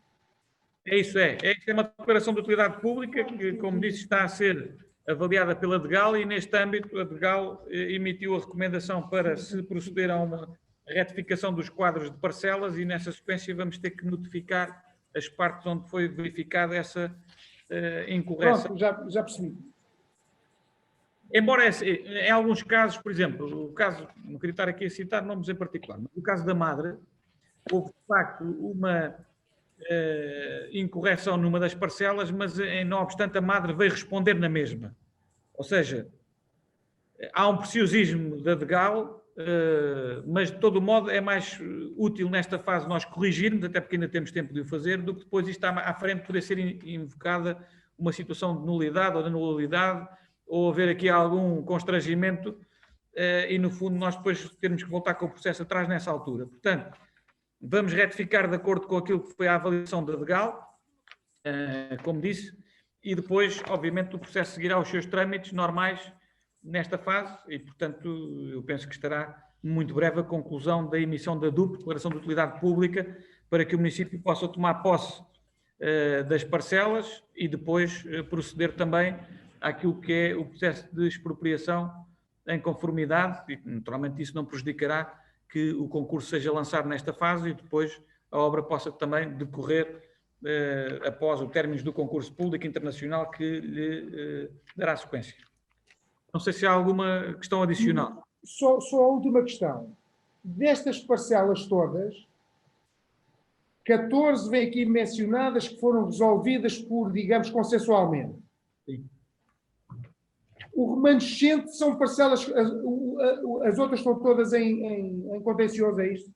É isso, é. É uma declaração de utilidade pública que, como disse, está a ser avaliada pela DGAL e, neste âmbito, a DGAL emitiu a recomendação para se proceder a uma retificação dos quadros de parcelas e, nessa sequência, vamos ter que notificar as partes onde foi verificada essa incorreção. Pronto, já percebi. Embora em alguns casos, por exemplo, o caso, não queria estar aqui a citar nomes em particular, mas no caso da Madre, houve de facto uma incorreção numa das parcelas, mas não obstante a Madre veio responder na mesma. Ou seja, há um preciosismo da DGAL, mas de todo modo é mais útil nesta fase nós corrigirmos, até porque ainda temos tempo de o fazer, do que depois isto à frente poder ser invocada uma situação de nulidade ou de nulidade, ou haver aqui algum constrangimento e, no fundo, nós depois termos que voltar com o processo atrás nessa altura. Portanto, vamos retificar de acordo com aquilo que foi a avaliação da DGAL, como disse, e depois, obviamente, o processo seguirá os seus trâmites normais nesta fase e, portanto, eu penso que estará muito breve a conclusão da emissão da DUP, Declaração de Utilidade Pública, para que o município possa tomar posse das parcelas e depois proceder também àquilo que é o processo de expropriação em conformidade, e naturalmente isso não prejudicará que o concurso seja lançado nesta fase e depois a obra possa também decorrer após o término do concurso público internacional que lhe dará sequência. Não sei se há alguma questão adicional. Só a última questão. Destas parcelas todas, 14 vêm aqui mencionadas que foram resolvidas por, digamos, consensualmente. Sim. O remanescente são parcelas, as outras estão todas em contencioso, é isto?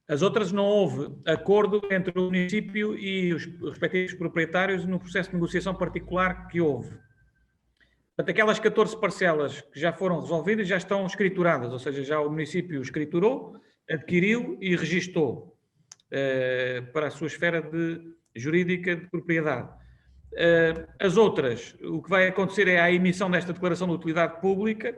As outras não houve acordo entre o município e os respectivos proprietários no processo de negociação particular que houve. Portanto, aquelas 14 parcelas que já foram resolvidas já estão escrituradas, ou seja, já o município escriturou, adquiriu e registou para a sua esfera jurídica de propriedade. As outras, o que vai acontecer é a emissão desta declaração de utilidade pública.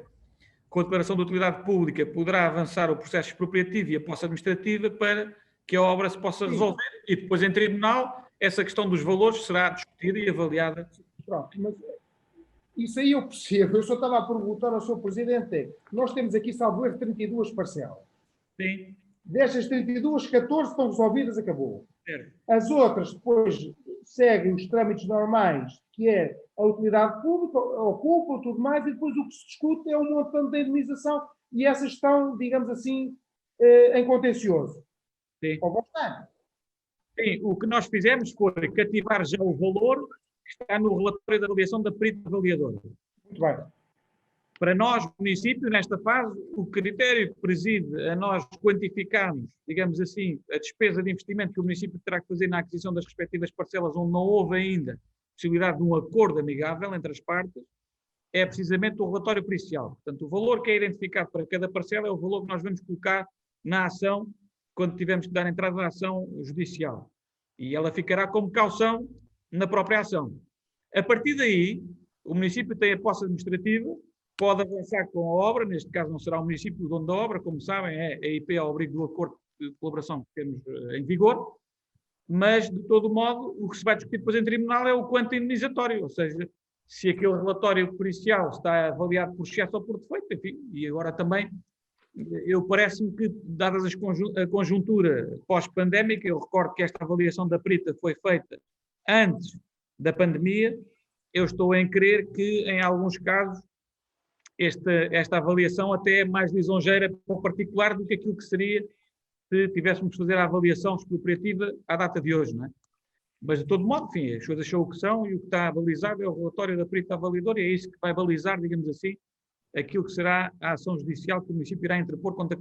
Com a declaração de utilidade pública poderá avançar o processo expropriativo e a posse administrativa para que a obra se possa resolver. E depois, em tribunal, essa questão dos valores será discutida e avaliada. Pronto, mas isso aí eu percebo. Eu só estava a perguntar ao Sr. Presidente, nós temos aqui, salvo erro, 32 parcelas. Sim. Destas 32, 14 estão resolvidas, acabou. Certo. As outras depois seguem os trâmites normais, que é a utilidade pública, ocupam tudo mais, e depois o que se discute é um montante de indemnização e essas estão, digamos assim, em contencioso. Sim. Ou bastante. Sim, o que nós fizemos foi cativar já o valor que está no relatório da avaliação da perita avaliadora. Muito bem. Para nós, município, nesta fase, o critério que preside a nós quantificarmos, digamos assim, a despesa de investimento que o município terá que fazer na aquisição das respectivas parcelas onde não houve ainda possibilidade de um acordo amigável entre as partes, é precisamente o relatório pericial. Portanto, o valor que é identificado para cada parcela é o valor que nós vamos colocar na ação quando tivermos que dar entrada à ação judicial. E ela ficará como caução na própria ação. A partir daí, o município tem a posse administrativa, pode avançar com a obra, neste caso não será o município o dono da obra, como sabem, é a IP ao abrigo do acordo de colaboração que temos em vigor, mas, de todo modo, o que se vai discutir depois em tribunal é o quanto indenizatório, ou seja, se aquele relatório pericial está avaliado por excesso ou por defeito, enfim, e agora também, parece-me que, dadas a conjuntura pós-pandémica, eu recordo que esta avaliação da perita foi feita antes da pandemia, eu estou em crer que, em alguns casos, esta avaliação até é mais lisonjeira para o particular do que aquilo que seria se tivéssemos que fazer a avaliação expropriativa à data de hoje, não é? Mas, de todo modo, enfim, as coisas são o que são e o que está balizado é o relatório da perita avaliadora e é isso que vai balizar, digamos assim, aquilo que será a ação judicial que o município irá interpor contra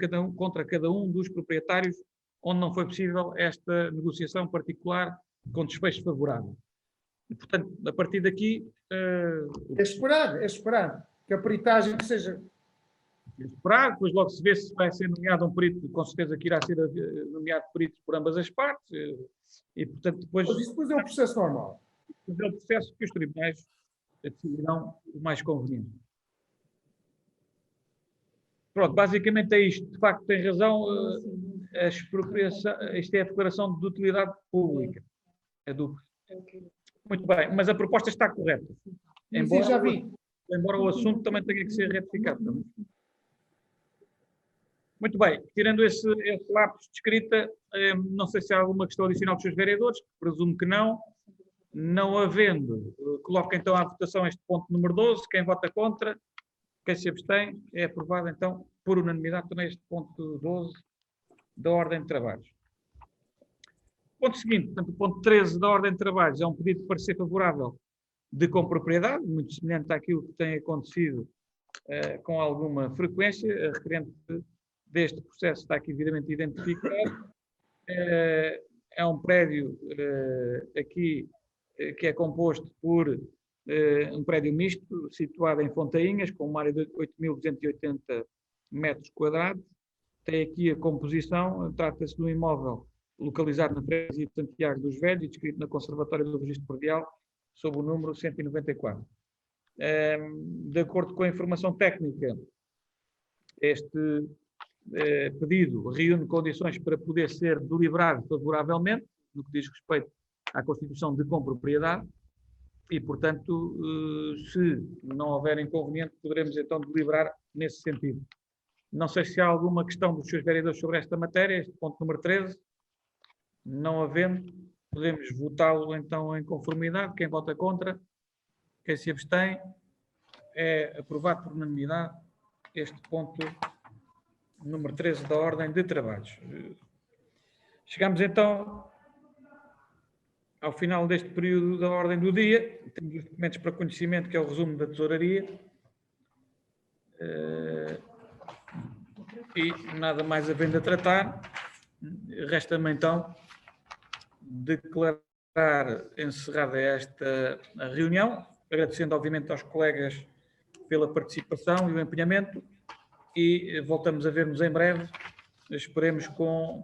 cada um dos proprietários onde não foi possível esta negociação particular com desfecho favorável. E, portanto, a partir daqui... É esperar que a peritagem seja... Esperar, depois logo se vê se vai ser nomeado um perito, com certeza que irá ser nomeado perito por ambas as partes, e portanto depois... Mas isso depois é o processo normal. É o processo que os tribunais decidirão o mais conveniente. Pronto, basicamente é isto. De facto, tem razão, a expropriação, isto é a declaração de utilidade pública. Muito bem, mas a proposta está correta. Embora, já vi. Embora o assunto também tenha que ser retificado. Muito bem, tirando esse lapso de escrita, não sei se há alguma questão adicional dos seus vereadores, presumo que não. Não havendo, coloco então à votação este ponto número 12. Quem vota contra? Quem se abstém? É aprovado então por unanimidade também este ponto 12 da Ordem de Trabalhos. Ponto seguinte, portanto, o ponto 13 da Ordem de Trabalhos é um pedido de parecer favorável de compropriedade, muito semelhante àquilo que tem acontecido com alguma frequência, referente deste processo está aqui devidamente identificado. É um prédio aqui que é composto por um prédio misto, situado em Fontainhas, com uma área de 8.280 metros quadrados. Tem aqui a composição, trata-se de um imóvel localizado na freguesia de Santiago dos Velhos e descrito na Conservatória do Registro Predial, sob o número 194. De acordo com a informação técnica, este pedido reúne condições para poder ser deliberado favoravelmente, no que diz respeito à constituição de compropriedade, e, portanto, se não houver inconveniente, poderemos então deliberar nesse sentido. Não sei se há alguma questão dos seus vereadores sobre esta matéria, este ponto número 13. Não havendo, podemos votá-lo então em conformidade. Quem vota contra? Quem se abstém? É aprovado por unanimidade este ponto número 13 da Ordem de Trabalhos. Chegamos então ao final deste período da Ordem do Dia. Temos os documentos para conhecimento, que é o resumo da Tesouraria. E nada mais havendo a tratar, resta-me então declarar encerrada esta reunião, agradecendo obviamente aos colegas pela participação e o empenhamento, e voltamos a ver-nos em breve, esperemos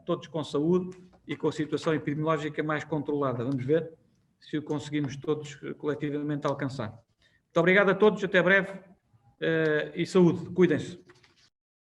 todos com saúde e com a situação epidemiológica mais controlada. Vamos ver se o conseguimos todos coletivamente alcançar. Muito obrigado a todos, até breve e saúde, cuidem-se.